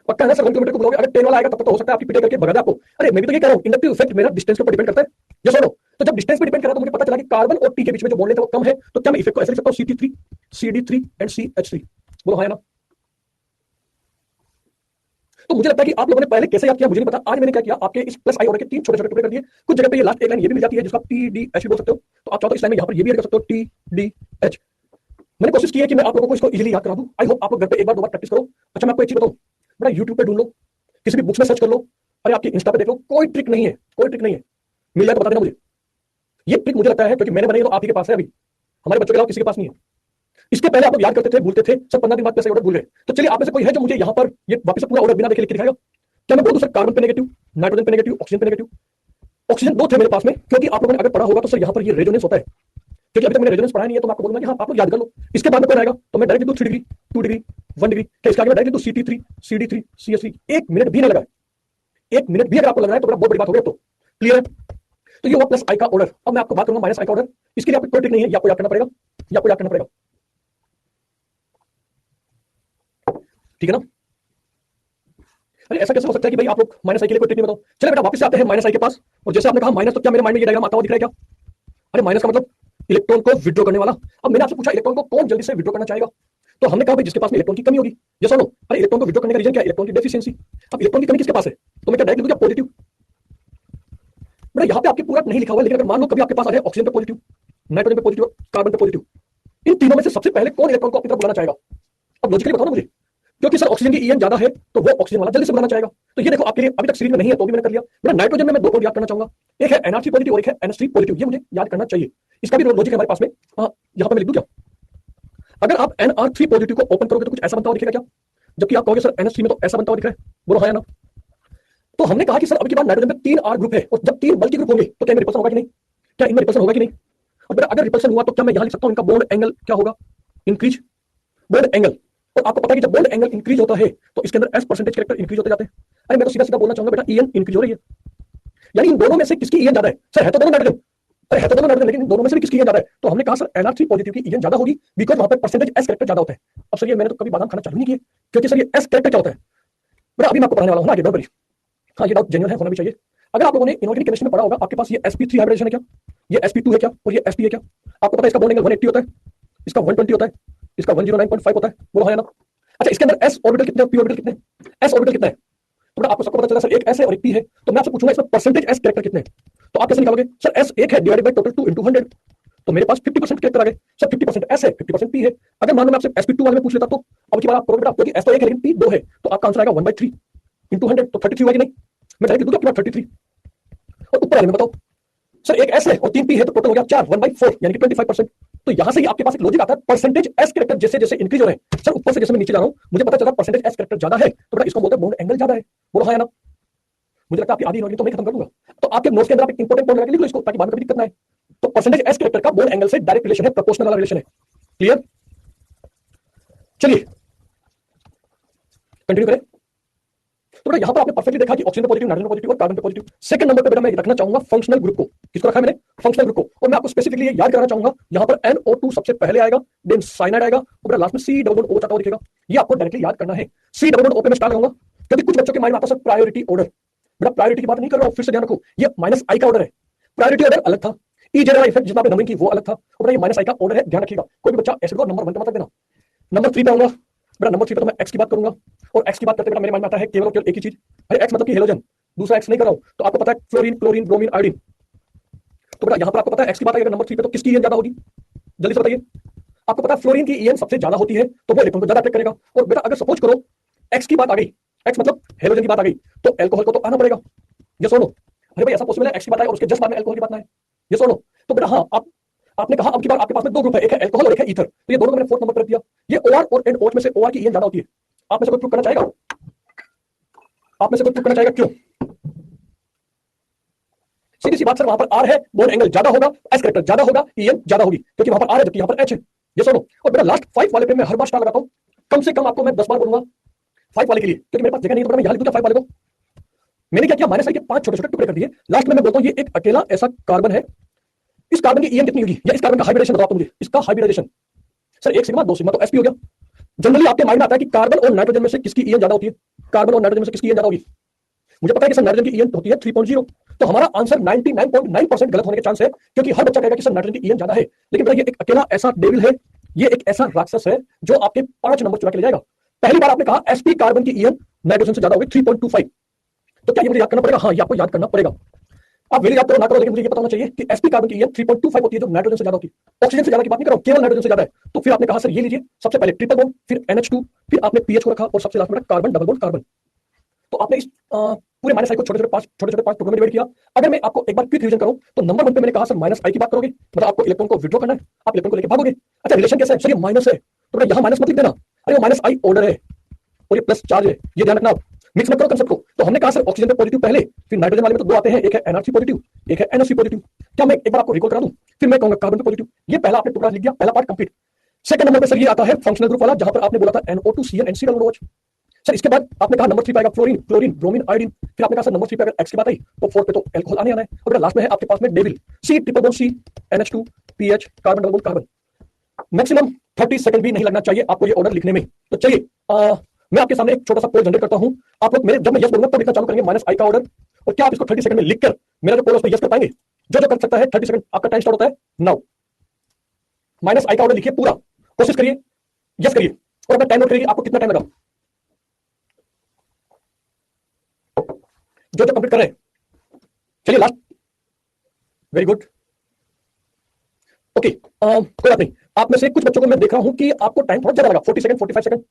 पक्का है ना सर 1 किलोमीटर को बुलाओगे? अगर 10 वाला आएगा तब तो हो सकता है आपकी पिटाई करके भगा दे आपको। अरे मैं भी तो ये कह रहा हूं, इंडक्टिव इफेक्ट मेरा डिस्टेंस के ऊपर डिपेंड करता है, ये सुनो। तो जब डिस्टेंस पे डिपेंड करा तो मुझे पता चला कि कार्बन और टी के बीच में जो बॉन्ड लेंथ है वो कम है, तो क्या मैं इफेक्ट को ऐसे लिख सकता हूं, CT3, CD3 एंड CH3, बोलो हाँ ना? तो मुझे लगता है कि आप लोगों ने पहले कैसे याद किया मुझे नहीं पता। आज मैंने क्या किया, आपके इस प्लस आई ऑर्डर के 3 छोटे छोटे टुकड़े कर दिए। कुछ जगह पे ये लास्ट एक लाइन ये भी मिल जाती है जिसको आप TDH भी बोल सकते हो, तो आप चाहो तो इस लाइन में यहाँ पर ये भी ऐड कर सकते हो, TDH। मैंने कोशिश की है कि मैं आप लोगों को इसको इजीली याद करा दूं। आई होप आप लोग घर पे एक बार दो बार प्रैक्टिस करो। अच्छा मैं आपको एक चीज बताऊं, बड़ा यूट्यूब पे ढूंढ लो, किसी भी बुक्स में सर्च कर लो, अरे आपकी इंस्टा पे देख लो, कोई ट्रिक नहीं है, कोई ट्रिक नहीं है। मिल जाए तो बता देना मुझे। ये ट्रिक मुझे लगता है क्योंकि मैंने बनाई तो आप ही के पास है, अभी हमारे बच्चों के अलावा किसी के पास नहीं है। इसके पहले आप लोग याद करते थे, भूलते थे, सब 15 दिन बाद पैसे ऑर्डर भूल गए। तो चलिए आप में से कोई है जो मुझे यहाँ पर ये वापस से पूरा ऑर्डर बिना देखे लिख के दिखाएगा? क्या मैं बोल दूं सर कार्बन पे नेगेटिव, नाइट्रोजन पे नेगेटिव, ऑक्सीजन पे नेगेटिव? ऑक्सीजन दो थे मेरे पास में, क्योंकि आप लोगों ने अगर पढ़ा होगा तो सर यहाँ पर ये रेजोनेंस होता है, क्योंकि अभी तक मैंने रेजोनेंस पढ़ा नहीं है, तो मैं आपको बोलूंगा कि हाँ आप लोग याद कर लो। इसके बाद में कौन आएगा, तो मैं डायरेक्ट 3 डिग्री, 2 डिग्री, 1 डिग्री, क्या इसके आगे मैं direct CT3, CD3, CH3। 1 minute भी नहीं लगा, 1 मिनट भी अगर आपको लग रहा है तो बड़ा बहुत बड़ी बात हो गई। तो क्लियर है? तो ये हुआ प्लस आई का ऑर्डर। अब मैं आपको बात करूंगा माइनस आई का ऑर्डर। इसके लिए आपको कोई ट्रिक नहीं है, ये आपको याद करना पड़ेगा, ये आपको याद करना पड़ेगा, ठीक है ना? अरे ऐसा कैसे हो सकता है कि भाई आप लोग माइनस आई के लिए कोई ट्रिक नहीं बताओ। चले बेटा वापस से आते हैं माइनस आई के पास, और जैसे आपने कहा माइनस, तो क्या मेरे माइंड में ये डायग्राम आता हुआ दिख रहा है क्या? अरे माइनस का मतलब इलेक्ट्रॉन को विड्रॉ करने वाला। अब मैंने आपसे पूछा इलेक्ट्रॉन को कौन जल्दी से विड्रॉ करना चाहेगा, तो हमने कहा भाई जिसके पास में इलेक्ट्रॉन की कमी होगी। ये सुनो, अरे इलेक्ट्रॉन को विड्रॉ करने का रीजन क्या है? इलेक्ट्रॉन की डेफिशिएंसी। अब इलेक्ट्रॉन की कमी किसके पास है, तो मैं क्या डायरेक्ट लिख दूं क्या पॉजिटिव? बेटा यहाँ पे आपके पूरा नहीं लिखा हुआ है, लेकिन अगर मान लो कभी आपके पास आ जाए ऑक्सीजन पे पॉजिटिव, नाइट्रोजन पे पॉजिटिव, कार्बन पे पॉजिटिव, इन तीनों में से सबसे पहले कौन इलेक्ट्रॉन को अपनी तरफ बुलाना चाहेगा? अब लॉजिकली बताओ ना मुझे, क्योंकि सर ऑक्सीजन की ईएन ज्यादा है तो वो ऑक्सीजन वाला जल्दी से बुलाना चाहेगा। तो ये देखो आपके लिए अभी तक सीरीज में नहीं है तो भी मैंने कर लिया। मेरा नाइट्रोजन में मैं दो कोड याद करना चाहूंगा, एक है NR3 पॉजिटिव और एक है NH3 पॉजिटिव, ये मुझे याद करना चाहिए। इसका भी लॉजिक है हमारे पास में। हाँ यहाँ पे मैं लिख दूं क्या? अगर आप NR3 पॉजिटिव को ओपन करोगे तो कुछ ऐसा बनता हुआ दिखेगा क्या? जबकि आप कहोगे सर NH3 में तो ऐसा बनता हुआ दिख रहा है, बोलो हाँ या ना? तो हमने कहा कि सर अभी के बाद नाइट्रोजन में 3 R ग्रुप है, और जब 3 मल्टी ग्रुप होंगे तो क्या इनमें रिपल्सन होगा कि नहीं? क्या इनमें रिपल्सन होगा कि नहीं? और बेटा अगर रिपल्सन हुआ तो क्या मैं यहां लिख सकता हूं इनका बॉन्ड एंगल क्या होगा? Increase bond angle. और आपको पता है कि जब बॉन्ड एंगल इंक्रीज होता है तो इसके अंदर S परसेंटेज कैरेक्टर इंक्रीज होते जाते हैं। अरे मैं तो सीधा सीधा बोलना चाहूंगा बेटा EN इंक्रीज हो रही है, यानी इन दोनों में से किसकी EN ज्यादा है? सर है तो दोनों नाइट्रोजन, अरे है तो दोनों नाइट्रोजन, लेकिन इन दोनों में से भी किसकी EN ज्यादा है? तो हमने कहा सर NR3 पॉजिटिव की EN ज्यादा होगी, बिकॉज वहां पर परसेंटेज S कैरेक्टर ज्यादा होता है। अब सर ये मैंने तो कभी बादाम खाना चालू नहीं किया, क्योंकि सर ये S कैरेक्टर क्या होता है बेटा अभी मैं आपको पढ़ाने वाला हूं ना आगे, डोंट वरी। हाँ ये डाउट जेन्युइन है, होना भी चाहिए। अगर आप लोगों ने इनऑर्गेनिक केमिस्ट्री में पढ़ा होगा, आपके पास ये sp3 हाइब्रिडेशन है क्या, ये sp2 है क्या, और ये sp है क्या? आपको पता है इसका बॉन्ड एंगल 180 होता है, इसका 120 होता है, इसका 109.5 होता है, बोलो हाँ या ना? अच्छा इसके अंदर s ऑर्बिटल कितने, p ऑर्बिटल कितने? s ऑर्बिटल कितना है? तो बेटा आपको सबको पता चला सर एक s है और एक p है, तो मैं आपसे पूछूंगा इसमें परसेंटेज s कैरेक्टर कितने हैं? तो आप कैसे निकालोगे? सर s 1 है डिवाइडेड बाय टोटल 2 into 100, तो मेरे पास 50% कैरेक्टर आ गए। सर 50% s है, 50% p है। अगर मान लो मैं आपसे sp2 वाले में पूछ लेता तो अब की बार आप करोगे बेटा, क्योंकि s तो 1 है लेकिन p 2 है, तो आपका आंसर आएगा 1/3 into 100, तो 33 हुआ कि नहीं? मैं डायरेक्ट दूंगा आपकी बात 33। और ऊपर वाले में बताओ, सर एक s है और 3 p है, तो टोटल हो गया 4, 1/4 यानी कि 25%। तो यहां से ही आपके पास एक लॉजिक आता है, परसेंटेज s कैरेक्टर जैसे जैसे इंक्रीज हो रहे हैं, सर ऊपर से जैसे मैं नीचे जा रहा हूं मुझे पता चला परसेंटेज s कैरेक्टर ज्यादा है, तो बेटा इसको बोलते हैं बॉन्ड एंगल ज्यादा है, बोलो हाँ या ना? मुझे लगता है आपकी आधी नॉलेज तो मैं खत्म कर दूंगा, तो आपके नोट्स के अंदर आप एक इंपॉर्टेंट पॉइंट लगा के लिख लो इसको, ताकि बाद में कभी दिक्कत ना आए। तो परसेंटेज s कैरेक्टर का बॉन्ड एंगल से डायरेक्ट रिलेशन है, प्रोपोर्शनल वाला रिलेशन है। क्लियर? चलिए कंटिन्यू करें। तो बेटा यहाँ पर आपने परफेक्टली देखा कि ऑक्सीजन पे पॉजिटिव, नाइट्रोजन पॉजिटिव और कार्बन पे पॉजिटिव। सेकंड नंबर पे बेटा मैं रखना चाहूंगा फंक्शनल ग्रुप को। किसको रखा है मैंने? फंक्शनल ग्रुप को। और मैं आपको स्पेसिफिकली याद कराना चाहूंगा, यहाँ पर NO2 सबसे पहले आएगा, देन साइनाइड आएगा, और बेटा लास्ट में C डबल बॉन्ड O चाहता हुआ दिखेगा। ये आपको डायरेक्टली याद करना है। C डबल बॉन्ड O पे मैं स्टार्ट करूंगा, क्योंकि कुछ बच्चों के माइंड में आता है प्रायोरिटी ऑर्डर। बेटा प्रायोरिटी की बात नहीं कर रहा हूं, फिर से ध्यान रखो, ये -I का ऑर्डर है, प्रायोरिटी ऑर्डर अलग था, ई इफेक्ट जिसमें आपने नंबरिंग की वो अलग था, और ये -I का ऑर्डर है, ध्यान रखिएगा। कोई भी बच्चा ऐसे नंबर 1 पे मत देना। नंबर 3 पे आऊंगा बेटा, नंबर 3 पे तो मैं x की बात करूंगा, और x की बात करते बेटा मेरे माइंड में आता है केवल और केवल एक ही चीज, अरे x मतलब कि हेलोजन, दूसरा x नहीं कर रहा हूं। तो आपको पता है फ्लोरीन, क्लोरीन, ब्रोमीन, आयोडीन, तो बेटा यहां पर आपको पता है x की बात आएगी नंबर 3 पे तो किसकी ईएन ज्यादा होगी? जल्दी से बताइए। आपको पता है फ्लोरीन की ईएन सबसे ज्यादा होती है, तो वो इलेक्ट्रॉन को ज्यादा अट्रैक्ट करेगा। और बेटा अगर सपोज करो x की बात आ गई, x मतलब हेलोजन की बात आ गई, तो अल्कोहल को तो आना पड़ेगा, ये सुनो। अरे भाई ऐसा पॉसिबल है x की बात आए और उसके जस्ट बाद में अल्कोहल की बात ना आए? ये सुनो। तो बेटा हाँ आपने कहा अब की बार आपके पास में दो ग्रुप है, एक है अल्कोहल और एक है ईथर, तो ये दोनों मैंने फोर्थ नंबर पर रख दिया। ये OR और NOH में से OR की ईएन ज्यादा होती है। आप में से कोई प्रूव करना चाहेगा? आप में से कोई प्रूव करना चाहेगा क्यों? सीधी सी बात सर, वहां पर R है, बॉन्ड एंगल ज्यादा होगा, S कैरेक्टर ज्यादा होगा, EN ज्यादा होगी, क्योंकि वहां पर R है जबकि यहां पर H है। ये सुनो। और बेटा लास्ट 5 वाले पे मैं हर बार स्टार लगाता हूं, कम से कम आपको मैं 10 बार बोलूंगा 5 वाले के लिए, क्योंकि मेरे पास जगह नहीं है, तो मैं यहां लिख दूंगा 5 वाले को। मैंने क्या किया, -I के 5 छोटे छोटे टुकड़े कर दिए। लास्ट में मैं बोलता हूं ये एक अकेला ऐसा कार्बन है, इस कार्बन की ईएन कितनी होगी, या इस कार्बन का हाइब्रिडेशन बताओ मुझे, इसका हाइब्रिडेशन। सर 1 सिग्मा 2 सिग्मा तो sp हो गया। जनरली आपके माइंड में आता है कि कार्बन और नाइट्रोजन में से किसकी ईएन ज्यादा होती है? कार्बन और नाइट्रोजन में से किसकी ईएन ज्यादा होगी? मुझे पता है कि सर नाइट्रोजन की ईएन होती है 3.0, तो हमारा आंसर 99.9% गलत होने के चांस है, क्योंकि हर बच्चा कहेगा कि सर नाइट्रोजन की ईएन ज्यादा है। लेकिन ये एक अकेला ऐसा डेविल है, ये एक ऐसा राक्षस है जो आपके 5 नंबर चुरा के ले जाएगा। पहली बार आपने कहा sp कार्बन की ईएन नाइट्रोजन से ज्यादा होगी 3.25, तो क्या ये मुझे याद करना पड़ेगा? हाँ ये आपको याद करना पड़ेगा। आप वेरी याद करो ना करो, लेकिन मुझे ये पता होना चाहिए कि sp कार्बन की ईएन 3.25 होती है, जो नाइट्रोजन से ज्यादा होती है। ऑक्सीजन से ज्यादा की बात नहीं कर रहा हूं, केवल नाइट्रोजन से ज्यादा है। तो फिर आपने कहा सर ये लीजिए, सबसे पहले ट्रिपल बॉन्ड, फिर NH2, फिर आपने PH को रखा, और सबसे लास्ट में कार्बन डबल बॉन्ड कार्बन। तो आपने इस पूरे -I को छोटे छोटे 5 टुकड़ों में डिवाइड किया। अगर मैं आपको एक बार क्विक रिवीजन करूं, तो नंबर 1 पे मैंने कहा सर -I की बात करोगे, मतलब आपको इलेक्ट्रॉन को विड्रॉ करना है, आप इलेक्ट्रॉन को लेकर भागोगे। अच्छा रिलेशन कैसा है सर? ये माइनस है, तो यहां माइनस मत लिख देना, अरे वो -I ऑर्डर है और ये प्लस चार्ज है, ये ध्यान रखना, मिक्स मत करो कंसेप्ट को। तो हमने कहा सर ऑक्सीजन पे पॉजिटिव पहले, फिर नाइट्रोजन वाले में तो दो आते हैं, एक है NR3 पॉजिटिव, एक है NH3 पॉजिटिव। क्या मैं एक बार आपको रिकॉल करा दूं, फिर मैं कहूंगा कार्बन पे पॉजिटिव। ये पहला आपने टुकड़ा लिख दिया, पहला पार्ट कंप्लीट। सेकंड नंबर पे सर ये आता है फंक्शनल ग्रुप वाला, जहां पर आपने बोला था NO2 CN and C double OH। Sir इसके बाद आपने कहा नंबर 3 पे आएगा फ्लोरीन, क्लोरीन, ब्रोमीन, आयोडीन। फिर आपने कहा सर नंबर 3 पे अगर x की बात आई तो 4 पे तो अल्कोहल आने आना है, और लास्ट में है आपके पास में devil, C triple bond C, NH2, PH, carbon double bond carbon. Maximum 30 second भी नहीं लगना चाहिए आपको ये ऑर्डर लिखने में। तो चलिए मैं आपके सामने एक छोटा सा पोल जनरेट करता हूं। आप लोग मेरे जब मैं यस बोलूंगा तो लिखना चालू करेंगे माइनस आई का ऑर्डर, और क्या आप इसको 30 सेकंड में लिखकर मेरा जो पोल है उस पर यस कर पाएंगे? जो जो कर सकता है 30 सेकंड आपका टाइम स्टार्ट होता है नाउ। माइनस आई का ऑर्डर लिखिए पूरा, कोशिश करिए, यस करिए, और अगर टाइम नोट करिए आपको कितना टाइम लगा। जो जो कंप्लीट कर रहे हैं, चलिए लास्ट, वेरी गुड, ओके। कोई बात नहीं, आप में से कुछ बच्चों को मैं देख रहा हूं कि आपको टाइम थोड़ा ज्यादा लगा, 40 second, 45 second,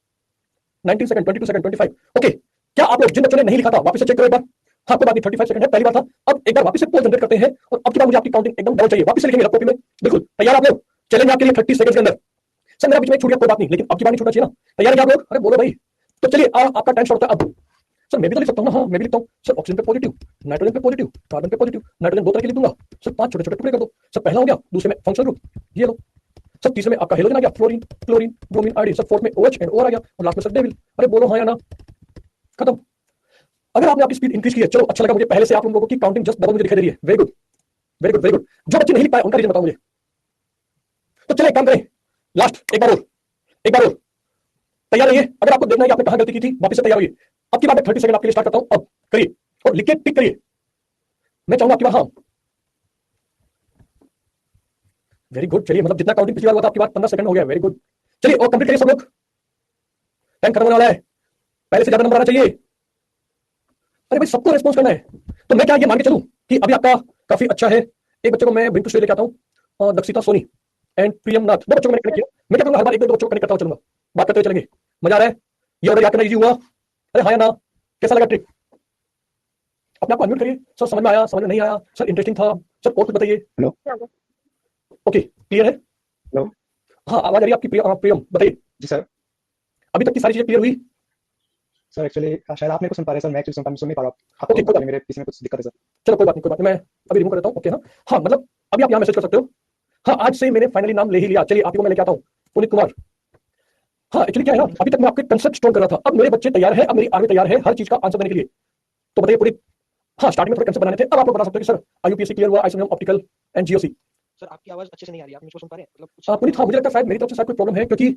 19 second, 22 second, 25, okay. क्या आप लोग जिन बच्चों ने नहीं लिखा था वापस से चेक करो एक बार। हाँ कोई बात नहीं, 35 सेकंड है, पहली बार था। अब एक बार वापस से पोल जनरेट करते हैं, और अब की बार मुझे आपकी काउंटिंग एकदम डबल चाहिए, वापस से लिखेंगे कॉपी में, बिल्कुल तैयार आप लोग? चैलेंज आपके लिए 30 सेकंड के अंदर। सर मेरा बीच में छूट गया कोई बात नहीं, लेकिन अब की बार नहीं छूटना चाहिए ना, तैयार है आप लोग? अरे बोलो भाई। तो चलिए आपका टाइम स्टार्ट होता है अब। सर मैं भी तो लिख सकता हूँ ना, हाँ मैं भी लिखता हूँ सर। ऑक्सीजन पे पॉजिटिव, नाइट्रोजन पे पॉजिटिव, कार्बन पे पॉजिटिव, नाइट्रोजन 2 तरह के लिख दूंगा सर, 5 छोटे छोटे टुकड़े कर दो सर। पहला हो गया, दूसरे में फंक्शनल ग्रुप, ये लो सर। तीसरे में आपका हेलोजन आ गया, fluorine, chlorine, bromine, iodine sir. Fourth में OH एंड OR आ गया, और लास्ट में सर डेविल। अरे बोलो हाँ या ना, खत्म। अगर आपने आपकी स्पीड इंक्रीज की है, चलो अच्छा लगा मुझे, पहले से आप लोगों की काउंटिंग जस्ट डबल मुझे दिखाई दे रही है, very good, very good, very good. जो बच्चे नहीं लिख पाए उनका रीजन बताओ मुझे। तो चले एक काम करें, लास्ट एक बार और, एक बार और, तैयार रहिए। अगर आपको देखना है कि आपने कहां गलती की थी, वापस से तैयार होइए। अब की बात 30 सेकंड आपके लिए स्टार्ट करता हूं, अब करिए और लिख के टिक करिए। मैं चाहूंगा आपकी बार, हाँ वेरी गुड। चलिए मतलब जितना काउंटिंग पिछली बार हुआ था आपकी बार 15 सेकंड हो गया, वेरी गुड। चलिए और कंप्लीट करिए सब लोग, टाइम खत्म होने वाला है, पहले से ज्यादा नंबर आना चाहिए। अरे भाई सबको रेस्पॉन्स करना है। तो मैं क्या ये मान के चलूं कि अभी आपका काफी अच्छा है। एक बच्चे को मैं ब्रिंक टू स्टोरी लेके आता हूं, दक्षिता सोनी एंड प्रियम नाथ, दो बच्चों को मैंने कनेक्ट किया। मैं क्या करूंगा, हर बार एक दो बच्चों को कनेक्ट करता हुआ चलूंगा, बात करते हुए चलेंगे, मजा आ रहा है? ये ऑर्डर याद करना इजी हुआ? अरे हाँ या ना, कैसा लगा ट्रिक? अपने आप को अनम्यूट करिए सर। समझ में आया, समझ में नहीं आया सर, इंटरेस्टिंग था सर, और कुछ बताइए। हेलो, ओके क्लियर है? हेलो, हाँ आवाज आ रही है आपकी, प्रियम बताइए। जी सर। अभी तक की सारी चीजें क्लियर हुई? सर एक्चुअली शायद आप मेरे को सुन पा रहे हैं सर, मैं एक्चुअली सुन नहीं पा रहा हूँ ओके आपको, कोई बात, मेरे पीसी में कुछ दिक्कत है सर। चलो कोई बात नहीं, कोई बात नहीं, मैं अभी रिमूव कर देता हूँ। ओके हाँ, हाँ मतलब अभी आप यहाँ मैसेज कर सकते हो। हाँ आज से मैंने फाइनली नाम ले ही लिया। चलिए आप ही को मैं लेके आता हूँ, पुनीत कुमार। हाँ एक्चुअली क्या है ना, अभी तक मैं आपके कंसेप्ट स्टोर कर रहा था, अब मेरे बच्चे तैयार है, अब मेरी आर्मी तैयार है हर चीज का आंसर देने के लिए। तो बताइए पुनीत। हाँ स्टार्टिंग में थोड़े कंसेप्ट बनाने थे, अब आप लोग बता सकते हो कि सर IUPAC क्लियर हुआ, आइसोनियम ऑप्टिकल एंड GOC। सर आपकी आवाज अच्छे से नहीं आ रही है, आप मुझको सुन पा रहे हैं? मतलब कुछ पुनीत हाँ मुझे लगता है शायद मेरी तरफ से शायद कोई प्रॉब्लम है, क्योंकि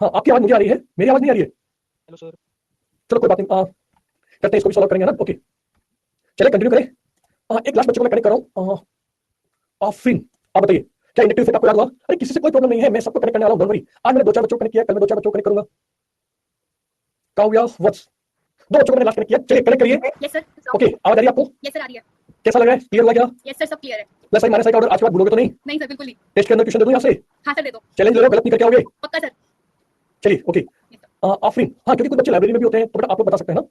हाँ आपकी आवाज मुझे आ रही है, मेरी आवाज नहीं आ रही है। Hello sir. चलो कोई बात नहीं, करते हैं इसको भी सॉल्व करेंगे ना। ओके चलिए कंटिन्यू करें। एक लास्ट बच्चे को मैं कनेक्ट कर रहा हूँ, आफरीन। आप बताइए क्या इंडक्टिव इफेक्ट आपको याद हुआ? अरे किसी से कोई प्रॉब्लम नहीं है, मैं सबको कनेक्ट करने वाला हूँ, डोंट वरी। आज मैंने 2-4 बच्चों को कनेक्ट किया, कल मैं 2-4 बच्चों को कनेक्ट करूंगा। काव्या वत्स, 2 बच्चों को मैंने लास्ट कनेक्ट किया, चलिए कनेक्ट करिए। Yes sir. ओके आवाज आ रही है आपको? यस सर आ रही है। कैसा लग रहा है, क्लियर हुआ क्या? यस सर सब क्लियर है। प्लस आई माइनस आई का ऑर्डर आज के बाद भूलोगे तो नहीं? नहीं सर बिल्कुल नहीं। टेस्ट के अंदर ट्यूशन दे दूं यहाँ से? हाँ सर दे दो। चैलेंज ले लो, गलत नहीं करके आओगे? पक्का सर। चलिए ओके। Yes sir. आफरीन, हाँ क्योंकि कुछ बच्चे लाइब्रेरी में भी होते हैं, तो बेटा आप लोग बता सकते हैं ना।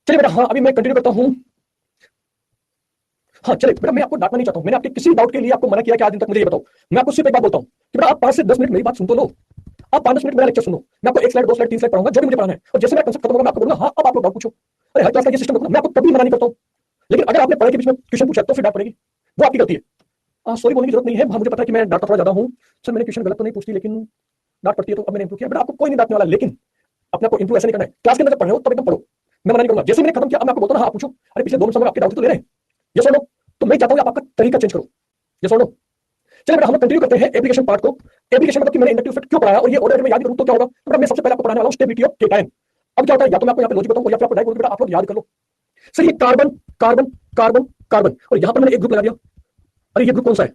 चलिए बेटा, हाँ अभी मैं कंटिन्यू करता हूँ। हाँ चलिए बेटा, मैं आपको डांटना नहीं चाहता हूँ, मैंने आपके किसी डाउट के लिए आपको मना किया कि आज दिन तक मुझे ये बताओ। मैं आपको सिर्फ एक बात बोलता हूँ कि बेटा आप 5 से 10 मिनट मेरी बात सुन तो लो। आप 5-10 मिनट मेरा लेक्चर सुनो, मैं आपको 1 स्लाइड 2 स्लाइड 3 स्लाइड पढ़ाऊंगा, जो भी मुझे पढ़ाना है, और जैसे मेरा कंसेप्ट खत्म होगा मैं आपको बोलूंगा हाँ अब आप लोग डाउट पूछो। अरे हर क्लास का ये सिस्टम रखना, मैं आपको कभी मना नहीं करता हूँ, लेकिन अगर आपने पढ़ाई के बीच में क्वेश्चन पूछा तो फिर डांट पड़ेगी, वो आपकी गलती है। सॉरी बोलने की जरूरत नहीं है, मुझे पता है कि मैं डांटता थोड़ा ज्यादा हूँ सर, मैंने क्वेश्चन गलत तो नहीं पूछती, लेकिन डांट पड़ती है तो अब मैंने इंप्रूव किया। बेटा आपको कोई नहीं डांटने वाला, लेकिन अपने आपको इंप्रूव ऐसे नहीं करना है। क्लास के अंदर जब पढ़ रहे हो तब एकदम पढ़ो, मैं मना नहीं करूंगा। जैसे मैंने खत्म किया अब मैं आपको बोलता हूं हाँ आप पूछो। अरे पिछले 2 मिनट में आपके डाउट तो ले रहे हैं, ये सुनो, तो मैं चाहता हूं आप आपका तरीका चेंज करो, ये सुनो। चलिए बेटा हम लोग कंटिन्यू करते हैं एप्लीकेशन पार्ट को। एप्लीकेशन मतलब कि मैंने इंडक्टिव इफेक्ट क्यों पढ़ाया और ये ऑर्डर में याद करूं तो क्या होगा। तो बेटा मैं सबसे पहले आपको पढ़ाने वाला हूं स्टेबिलिटी ऑफ केटायन। अब क्या होता है, या तो मैं आपको यहाँ पे लॉजिक बताऊं या फिर आपको डायरेक्ट बेटा आप लोग याद कर लो। सर ये कार्बन कार्बन कार्बन कार्बन, और यहाँ पर मैंने एक ग्रुप लगा दिया। अरे ये ग्रुप कौन सा है,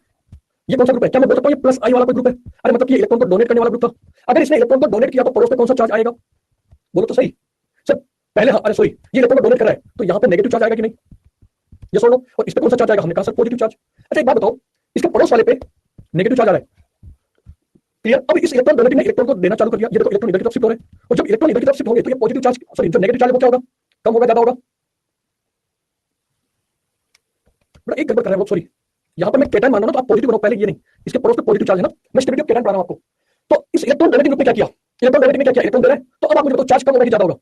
ये कौन सा ग्रुप है? क्या मैं बोल सकता हूँ ये प्लस आई वाला कोई ग्रुप है? अरे मतलब कि इलेक्ट्रॉन को डोनेट करने वाला ग्रुप था। अगर इसने इलेक्ट्रॉन को डोनेट किया तो पड़ोस में कौन सा चार्ज आएगा, बोलो तो सही। सर पहले हाँ, अरे सॉरी, ये इलेक्ट्रॉन को डोनेट कर रहा है तो यहाँ पे नेगेटिव चार्ज आएगा कि नहीं, ये सुनो। और इस पे कौन सा चार्ज आएगा, हमने कहा सर पॉजिटिव चार्ज। अच्छा एक बात बताओ, इसके पड़ोस वाले पे नेगेटिव चार्ज आ रहा है, क्लियर? अब इस इलेक्ट्रॉन डोनेटिंग ने इलेक्ट्रॉन को देना चालू कर दिया, ये देखो इलेक्ट्रॉन इधर की तरफ शिफ्ट हो रहे हैं, और जब इलेक्ट्रॉन इधर की तरफ शिफ्ट होंगे तो ये पॉजिटिव चार्ज, सॉरी जो नेगेटिव चार्ज वो क्या होगा, कम होगा ज्यादा होगा? बड़ा एक गड़बड़ कर रहा है वो, सॉरी। यहाँ पर मैं केटायन मान रहा हूं तो आप पॉजिटिव बनाओ पहले, ये नहीं, इसके पड़ोस पे पॉजिटिव चार्ज है ना, मैं स्टेबिलिटी ऑफ केटायन बना रहा हूं आपको। तो इस इलेक्ट्रॉन डोनेटिंग ग्रुप में क्या किया, इलेक्ट्रॉन डोनेटिंग में क्या किया, इलेक्ट्रॉन दे रहा है, तो अब आप मुझे बताओ चार्ज कम होगा कि ज्यादा होगा?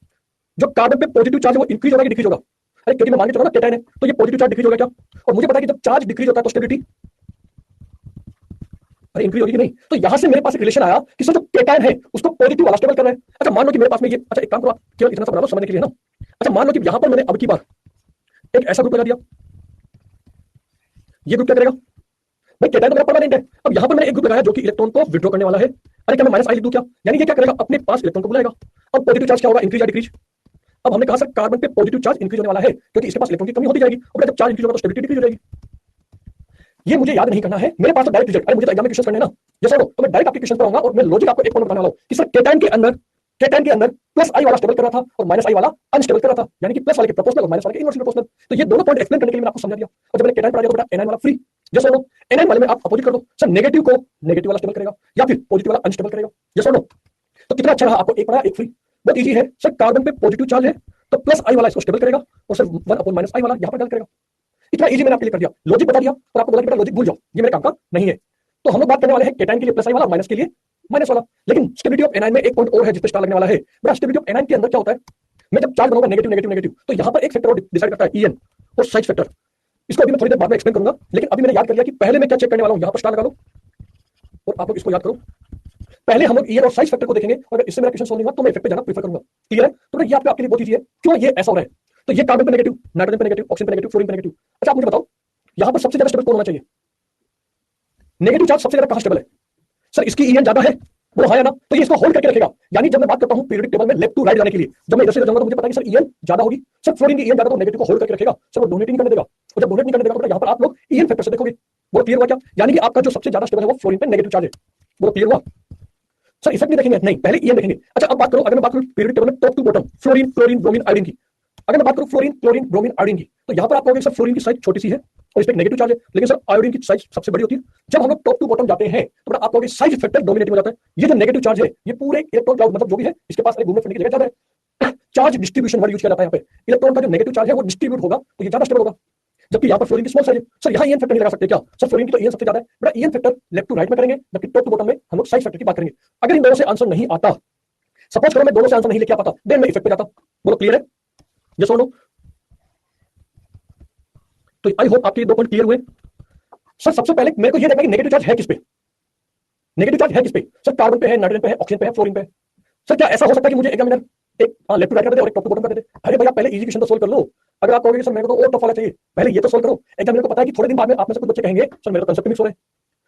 जो कार्बन पे पॉजिटिव चार्ज है वो इंक्रीज होगा कि डिक्रीज होगा? अरे क्योंकि मैं मान के चलो ना केटायन है तो ये पॉजिटिव चार्ज डिक्रीज होगा क्या? और मुझे पता है कि जब चार्ज डिक्रीज होता है तो स्टेबिलिटी अरे इंक्रीज होगी कि नहीं? तो यहां से मेरे पास एक रिलेशन आया कि सर जो केटायन है उसको पॉजिटिव वाला स्टेबल कर रहा है। अच्छा मान लो कि मेरे पास में ये, अच्छा एक काम करो आप केवल इतना सा बना लो समझने के लिए ना। अच्छा मान लो कि यहां पर मैंने अब की बार एक ऐसा ग्रुप लगा दिया, ये ग्रुप क्या करेगा भाई, केटायन तो मेरा परमानेंट है। अब यहां पर मैंने एक ग्रुप लगाया जो कि इलेक्ट्रॉन को विड्रॉ करने वाला है। अरे क्या मैं माइनस आई लिख दूं क्या, यानी ये क्या करेगा, अपने पास इलेक्ट्रॉन को बुलाएगा। अब पॉजिटिव चार्ज क्या होगा, इंक्रीज या डिक्रीज। अब हमने कहा सर कार्बन पे पॉजिटिव चार्ज इंक्रीज होने वाला है क्योंकि इसके पास इलेक्ट्रॉन की कमी होती जाएगी, और जब चार्ज इंक्रीज होगा तो स्टेबिलिटी डिक्रीज हो जाएगी। ये मुझे याद नहीं करना है, मेरे पास तो डायरेक्ट रिजल्ट, अरे मुझे तो एग्जाम में क्वेश्चन करने ना, जैसा हो तो मैं डायरेक्ट आपके क्वेश्चन पर आऊंगा और मैं लॉजिक आपको एक पॉइंट बताने वाला हूं कि सर केटाइन के अंदर प्लस आई वाला स्टेबल कर रहा था और माइनस आई वाला अनस्टेबल कर रहा था, यानी कि प्लस वाले के प्रोपोर्शनल और माइनस वाले के इनवर्सली प्रोपोर्शनल। तो ये दोनों पॉइंट एक्सप्लेन करने के लिए मैंने आपको समझा दिया, और जब मैंने केटाइन पढ़ा दिया तो बेटा एनाइन वाला फ्री, जैसा हो एनाइन वाले में आप अपोजिट कर दो, सर नेगेटिव को नेगेटिव वाला स्टेबल करेगा या फिर पॉजिटिव वाला अनस्टेबल करेगा, जैसा हो। तो कितना अच्छा रहा, आपको एक पढ़ा एक फ्री, बहुत इजी है सर। कार्बन पे पॉजिटिव चार्ज है तो प्लस आई वाला इसको स्टेबल करेगा और सर 1 माइनस आई वाला यहां पर डाल करेगा। इतना इजी मैंने आपके लिए कर दिया, लॉजिक बता दिया और आपको बोला कि बेटा लॉजिक भूल जाओ, ये मेरे काम का नहीं है। तो हम लोग बात करने वाले हैं केटाइन के लिए प्लस आई वाला, माइनस के लिए माइनस वाला। लेकिन स्टेबिलिटी ऑफ एनाइन में एक पॉइंट और है जिस पे स्टार लगने वाला है। बेटा स्टेबिलिटी ऑफ एनाइन के अंदर क्या होता है, मैं जब चार्ज बनाऊंगा नेगेटिव नेगेटिव नेगेटिव तो यहां पर एक फैक्टर और डिसाइड करता है ईएन और साइज फैक्टर। इसको अभी मैं थोड़ी देर बाद में एक्सप्लेन करूंगा, लेकिन अभी मैंने याद कर लिया कि पहले मैं क्या चेक करने वाला हूं। यहां पर स्टार लगा लो और आप लोग इसको याद करो। पहले हम लोग ईएन और साइज फैक्टर को देखेंगे, और इससे मेरा क्वेश्चन सॉल्व नहीं हुआ तो मैं इफेक्ट पे जाना प्रेफर करूंगा। क्लियर है? तो ये आपके लिए बहुत ईजी है। क्यों ये ऐसा हो रहा है, तो ये कार्बन पे नेगेटिव, नाइट्रोजन पे नेगेटिव, ऑक्सीजन पे नेगेटिव, फ्लोरीन पे नेगेटिव। अच्छा आप मुझे बताओ यहां पर सबसे ज्यादा स्टेबल कौन होना चाहिए, नेगेटिव चार्ज सबसे ज्यादा कहां स्टेबल है, सर इसकी ईएन ज्यादा है, बोलो हाँ या ना। तो ये इसको होल्ड करके रखेगा, यानी जब मैं बात करता हूं पीरियोडिक टेबल में लेफ्ट टू राइट जाने के लिए, जब मैं इधर से जाऊंगा तो मुझे पता है कि सर ईएन ज्यादा होगी, सर फ्लोरीन की ईएन ज्यादा तो नेगेटिव को होल्ड करके रखेगा, सर वो डोनेट नहीं करने देगा। और जब डोनेट नहीं करने देगा तो यहां पर आप लोग ईएन फैक्टर से देखोगे, बोलो क्लियर हुआ क्या, यानी कि आपका जो सबसे ज्यादा स्टेबल है वो फ्लोरीन पे नेगेटिव चार्ज है, बोलो क्लियर हुआ। सर इफेक्ट नहीं देखेंगे, नहीं पहले ईएन देखेंगे। अच्छा अब बात करो, अगर मैं बात करूं पीरियोडिक टेबल में top to bottom fluorine chlorine bromine iodine की, अगर मैं बात करूं फ्लोरीन क्लोरीन ब्रोमीन आयोडीन की, तो यहां पर आप कहोगे सर फ्लोरीन की साइज छोटी सी है और इस पे नेगेटिव चार्ज है, लेकिन सर आयोडीन की साइज सबसे बड़ी होती है। जब हम लोग टॉप टू बॉटम जाते हैं तो आप कहोगे साइज फैक्टर डोमिनेटिंग हो जाता है। ये जो नेगेटिव चार्ज है ये पूरे इलेक्ट्रॉन क्लाउड मतलब जो भी है इसके पास घूमने फिरने की जगह ज्यादा है। चार्ज डिस्ट्रीब्यूशन वर्ड यूज किया जाता है यहाँ पे, इलेक्ट्रॉन का जो नेगेटिव चार्ज है वो डिस्ट्रीब्यूट होगा तो ये ज्यादा स्टेबल होगा, जबकि यहाँ पर फ्लोरीन की स्मॉल साइज है। सर यहाँ ईएन फैक्टर नहीं लगा सकते क्या, सर फ्लोरीन की तो ईएन सबसे ज्यादा है, बड़ा EN factor left to right में करेंगे, जबकि टॉप टू बॉटम में हम लोग साइज फैक्टर की बात करेंगे। अगर इन दोनों से आंसर नहीं आता, सपोज करो मैं दोनों से आंसर नहीं लेके आ पाता, देन मैं इफेक्ट पे जाता, बोलो क्लियर है, ये सुनो। तो आई होप आपके 2 पॉइंट क्लियर हुए। सर सबसे पहले मेरे को ये देखना कि नेगेटिव चार्ज है किस पे, नेगेटिव चार्ज है किस पे, सर कार्बन पे है, नाइट्रोजन पे है, ऑक्सीजन पे है, फ्लोरीन पे है। सर क्या ऐसा हो सकता है कि मुझे एग्जामिनर एक लेफ्ट टू राइट कर दे और एक टॉप टू बॉटम कर दे? अरे भैया पहले इजी क्वेश्चन तो सोल्व कर लो। अगर आप कहोगे कि सर मेरे को तो और टफ वाला चाहिए, पहले ये तो सोल्व करो। एग्जामिनर को पता है कि थोड़े दिन बाद में आप में से कुछ बच्चे कहेंगे सर मेरे तो कंसेप्ट मिक्स हो रहे हैं,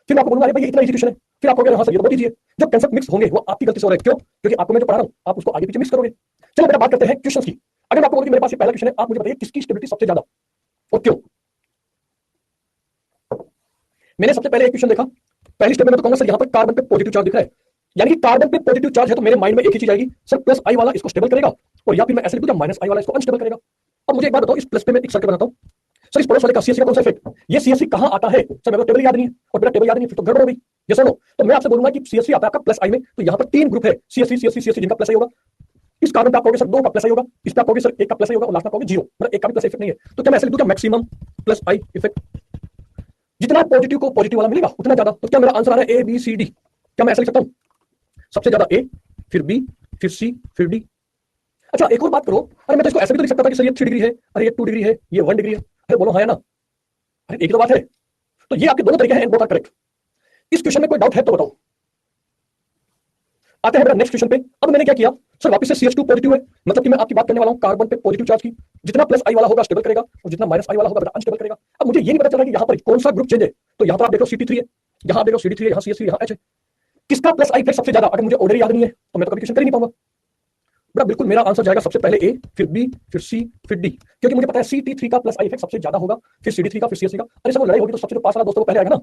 फिर मैं आपको बोलूंगा अरे भाई ये इतना इजी क्वेश्चन है, फिर आप कहोगे हाँ सर ये तो बहुत इजी है। जब कंसेप्ट मिक्स होंगे वो आपकी गलती से हो रहा है, क्यों, क्योंकि आपको मैं जो पढ़ा रहा हूँ आप उसको आगे पीछे मिक्स करोगे। चलो बेटा बात करते हैं क्वेश्चन की। अगर मैं आपको बोलूं कि मेरे पास ये पहला क्वेश्चन है, आप मुझे बताइए किसकी स्टेबिलिटी सबसे ज्यादा और क्यों। मैंने सबसे पहले एक क्वेश्चन देखा, पहली स्टेप में तो कहूंगा सर यहाँ पर कार्बन पे पॉजिटिव चार्ज दिख रहा है, यानी कि कार्बन पे पॉजिटिव चार्ज है तो मेरे माइंड में एक ही चीज आएगी सर प्लस आई वाला इसको स्टेबल करेगा, और या फिर मैं ऐसे लिखूं माइनस आई वाला इसको अनस्टेबल करेगा। अब मुझे एक बात बताओ, इस प्लस पे मैं एक सर्कल बनाता हूं, सर इस पड़ोस वाले का सीएससी का कौन सा इफेक्ट, ये सीएससी कहां आता है, सर मेरे को टेबल याद नहीं है और मेरा टेबल याद नहीं फिर तो गड़बड़ हो गई। ये सुनो, तो मैं आपसे बोलूंगा कि सीएससी आता है आपका प्लस आई में, तो यहाँ पर 3 ग्रुप है सीएससी सीएससी सीएससी जिनका प्लस आई होगा। इस कार्बन पे आप कहोगे सर 2 का प्लस आई होगा, इस पे आप कहोगे सर 1 का प्लस आई होगा और लास्ट में कहोगे 0, मतलब 1 का भी प्लस इफेक्ट नहीं है। तो क्या मैं ऐसे लिख दूं क्या मैक्सिमम प्लस आई इफेक्ट, जितना पॉजिटिव को पॉजिटिव वाला मिलेगा उतना ज्यादा। तो क्या मेरा आंसर आ रहा है ए बी सी डी, क्या मैं ऐसे लिख सकता हूं, सबसे ज्यादा ए फिर बी फिर सी फिर डी। अच्छा एक और बात करो, अरे मैं तो इसको ऐसे भी तो लिख सकता था कि सर ये 3 डिग्री है, अरे ये 2 डिग्री है, ये 1 डिग्री है, अरे बोलो हाँ या ना, अरे एक ही तो बात है। तो ये आपके दोनों तरीके हैं एंड बोथ आर करेक्ट। इस क्वेश्चन में कोई डाउट है तो बताओ। आते हैं नेक्स्ट क्वेश्चन पे। अब मैंने क्या किया सर, वापस से CH2 पॉजिटिव है, मतलब कि मैं आपकी बात करने वाला हूं कार्बन पे पॉजिटिव चार्ज की, जितना प्लस आई वाला होगा स्टेबल करेगा और जितना माइनस आई वाला होगा अनस्टेबल करेगा। अब मुझे ये नहीं पता चल रहा कि यहाँ पर कौन सा ग्रुप चेंज है, तो यहाँ पर आप देखो CT3 है, यहाँ आप देखो CD3 है, यहाँ CH3 यहाँ H है, किसका प्लस आई इफेक्ट सबसे ज्यादा, अगर मुझे ऑर्डर याद नहीं है तो मैं तो कभी क्वेश्चन कर ही नहीं पाऊंगा। बड़ा बिल्कुल मेरा आंसर जाएगा सबसे पहले ए फिर बी फिर सी फिर डी, क्योंकि मुझे पता है CT3 का प्लस आई इफेक्ट सबसे ज्यादा होगा, फिर CD3 का फिर CH3 का। अरे सर वो लड़ाई होगी तो सबसे जो पास वाला दोस्तों को पहले आएगा ना।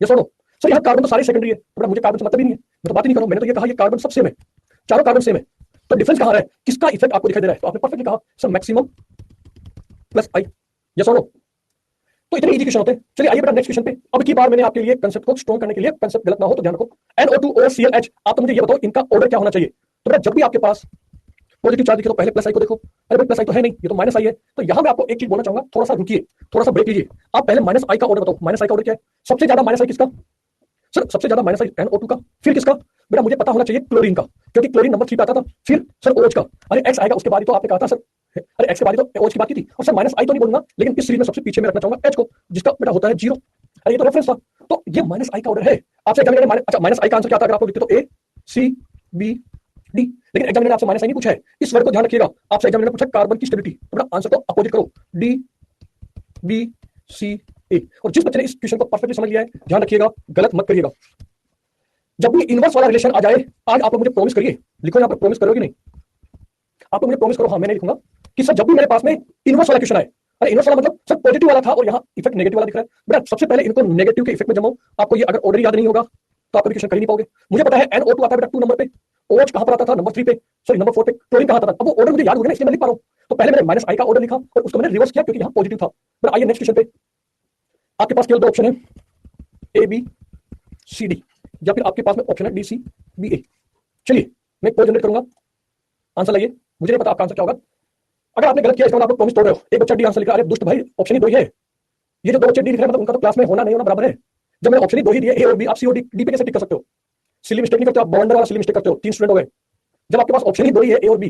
ये सुनो सर यहाँ कार्बन तो सारे सेकेंडरी है, तो मुझे कार्बन से मतलब ही नहीं है, मैं तो बात ही नहीं करूँ। मैंने तो ये कहा ये कार्बन सब सेम है, चारों कार्बन सेम है, तो डिफरेंस कहां है, किसका इफेक्ट आपको दिखाई दे रहा है, तो आपने परफेक्टली कहा सर मैक्सिमम प्लस आई। ये सुनो तो इतने इजी क्वेश्चन होते हैं। चलिए आइए बेटा नेक्स्ट क्वेश्चन पे। अब की बार मैंने आपके लिए कंसेप्ट को स्ट्रॉन्ग करने के लिए, कंसेप्ट गलत ना हो तो ध्यान रखो, NO2 और ClH। आप तो मुझे ये बताओ इनका ऑर्डर क्या होना चाहिए। तो बेटा जब भी आपके पास पॉजिटिव चार्ज दिखे तो पहले प्लस आई को देखो, अरे भाई प्लस आई तो है नहीं, ये तो माइनस आई है। तो यहां मैं आपको एक चीज बोलना चाहूंगा, थोड़ा सा रुकिए, थोड़ा सा ब्रेक लीजिए। आप पहले माइनस आई का ऑर्डर बताओ, माइनस आई का ऑर्डर क्या है, सबसे ज्यादा माइनस आई किसका, सर सबसे ज्यादा माइनस आई NO2 का, फिर किसका, बेटा मुझे पता होना चाहिए क्लोरीन का, क्योंकि क्लोरीन नंबर 3 पे आता था, फिर सर OH का, अरे X आएगा उसके बाद ही तो आपने कहा था सर, अरे X के बाद ही तो OH की बात की थी, और सर माइनस आई तो नहीं बोलूंगा, लेकिन इस सीरीज में सबसे पीछे में रखना चाहूंगा H को, जिसका बेटा होता है 0। अरे ये तो रेफरेंस था, तो ये माइनस आई का ऑर्डर है। आपसे एग्जामिनर अच्छा माइनस आई का आंसर क्या था, अगर आपको लिखते तो A C B D, लेकिन एग्जामिनर ने आपसे माइनस आई नहीं पूछा है, इस वर्ड को ध्यान रखिएगा। आपसे एग्जामिनर ने पूछा कार्बन की स्टेबिलिटी, तो बेटा आंसर को अपोजिट करो D B C A। और जिस बच्चे ने इस क्वेश्चन को परफेक्टली समझ लिया है ध्यान रखिएगा, गलत मत करिएगा। जब भी इनवर्स वाला रिलेशन आ जाए, आज आप लोग मुझे प्रॉमिस करिए, लिखो यहाँ पर प्रॉमिस करोगे नहीं, आप लोग मुझे प्रॉमिस करो, हाँ मैं नहीं लिखूंगा कि सर जब भी मेरे पास में इनवर्स वाला क्वेश्चन आए, अरे इनवर्स वाला मतलब सर पॉजिटिव वाला था और यहाँ इफेक्ट नेगेटिव वाला दिख रहा है, बेटा सबसे पहले इनको नेगेटिव के इफेक्ट में जमाओ। आपको ये अगर ऑर्डर याद नहीं होगा तो आप कभी क्वेश्चन कर ही नहीं पाओगे। मुझे पता है NO2 आता है बेटा 2 नंबर पे, OH कहां पर आता था, नंबर 3 पे, सॉरी नंबर 4 पे, क्लोरीन कहां आता था। अब वो ऑर्डर मुझे याद हो गया ना, इसलिए मैं लिख पा रहा हूं। तो पहले मैंने -I का ऑर्डर लिखा और उसको मैंने रिवर्स किया क्योंकि यहाँ पॉजिटिव था। बेटा आइए नेक्स्ट क्वेश्चन पे, आपके पास केवल दो ऑप्शन है, ABCD, या फिर आपके पास में ऑप्शन है DCBA। चलिए मैं कोड जनरेट करूंगा, आंसर लाइए। मुझे नहीं पता आपका आंसर क्या होगा। अगर आपने गलत किया इसका मतलब आप लोग प्रॉमिस तोड़ रहे हो। एक बच्चा डी आंसर लिखा, अरे दुष्ट भाई ऑप्शन ही दो ही है। ये जो दो बच्चे डी लिख रहे हैं मतलब उनका तो क्लास में होना नहीं होना बराबर है। जब मैंने ऑप्शन ही दो ही दिए ए और बी, आप सी और डी पे कैसे टिक कर सकते हो? सिली मिस्टेक नहीं करते आप, बवंडर वाला सिली मिस्टेक करते हो। 3 स्टूडेंट हो गए जब आपके पास ऑप्शन ही दो ही है ए और बी।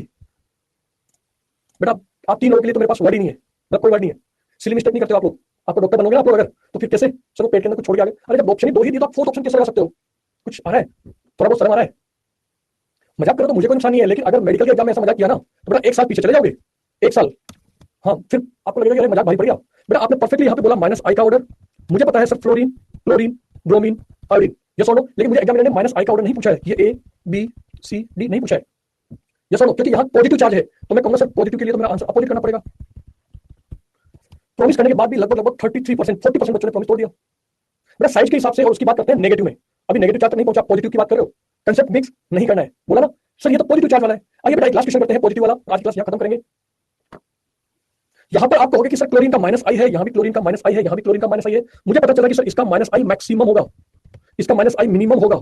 बेटा आप 3 लोगों के लिए तो मेरे पास वर्ड ही नहीं है, मतलब कोई वर्ड नहीं है। सिली मिस्टेक नहीं करते हो आप लोग, आपको डॉक्टर बनोगे ना आप लोग अगर, तो फिर कैसे सर पेट के अंदर कुछ छोड़ के आगे। अरे जब ऑप्शन ही दो ही दिए तो आप फोर्थ ऑप्शन कैसे लगा सकते हो? कुछ आ रहा है, थोड़ा बहुत शर्म आ रहा है। मजाक करो तो मुझे कोई नुकसान नहीं है, लेकिन अगर मेडिकल के एग्जाम में ऐसा मजाक किया ना तो बेटा 1 साल पीछे चले जाओगे, 1 साल। हाँ फिर आपको लगेगा कि अरे मजाक भारी पड़ गया। बेटा आपने परफेक्टली यहाँ पे बोला -I का ऑर्डर। मुझे पता है sir fluorine, chlorine, bromine, iodine, yes और नो, लेकिन मुझे एग्जामिनर ने -I का ऑर्डर नहीं पूछा है, ये A B C D नहीं पूछा है, यस और नो, क्योंकि यहाँ पॉजिटिव चार्ज है। तो मैं कहूंगा सर पॉजिटिव के लिए तो मेरा आंसर अपोजिट करना पड़ेगा। प्रॉमिस करने के बाद भी लगभग 33%, 40% बच्चों ने प्रॉमिस तोड़ दिया। बेटा साइज के हिसाब से और उसकी बात करते हैं नेगेटिव में। अभी नेगेटिव चार्ज नहीं पहुंचा, पॉजिटिव की बात कर रहे हो, कंसेप्ट मिक्स नहीं करना है, बोला ना सर ये तो पॉजिटिव चार्ज वाला है। आइए बेटा एक लास्ट क्वेश्चन करते हैं पॉजिटिव वाला, आज की क्लास यहाँ खत्म करेंगे। यहाँ पर आप कहोगे कि सर क्लोरीन का -I है, यहाँ भी क्लोरीन का -I है, यहाँ भी क्लोरीन का -I है। मुझे पता चला कि सर इसका -I मैक्सिमम होगा, इसका -I मिनिमम होगा।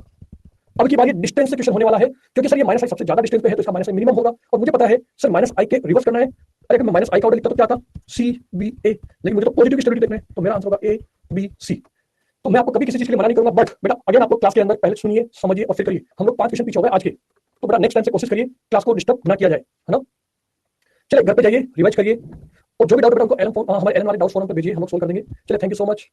अब की बार ये डिस्टेंस से क्वेश्चन होने वाला है, क्योंकि सर ये -I सबसे ज्यादा डिस्टेंस पे है तो इसका -I मिनिमम होगा। और मुझे पता है सर -I के रिवर्स करना है। अगर मैं -I का ऑर्डर लिखता तो क्या आता, CBA, लेकिन मुझे तो पॉजिटिव की स्टेबिलिटी देखना है, तो मेरा आंसर होगा ABC। तो मैं आपको कभी किसी चीज के लिए मना नहीं करूंगा, बट बेटा अगर आप लोग क्लास के अंदर पहले सुनिए, समझिए और फिर करिए। हम लोग 5 क्वेश्चन पीछे हो गए आज के, तो बेटा नेक्स्ट टाइम से कोशिश करिए क्लास को डिस्टर्ब ना किया जाए, है ना। चलिए घर पे जाइए, रिवाइज करिए, और जो भी डाउट बेटा उनको हमारे एलन वाले डाउट फोरम पे भेजिए, हम लोग सोल्व कर देंगे। चलिए थैंक यू सो मच।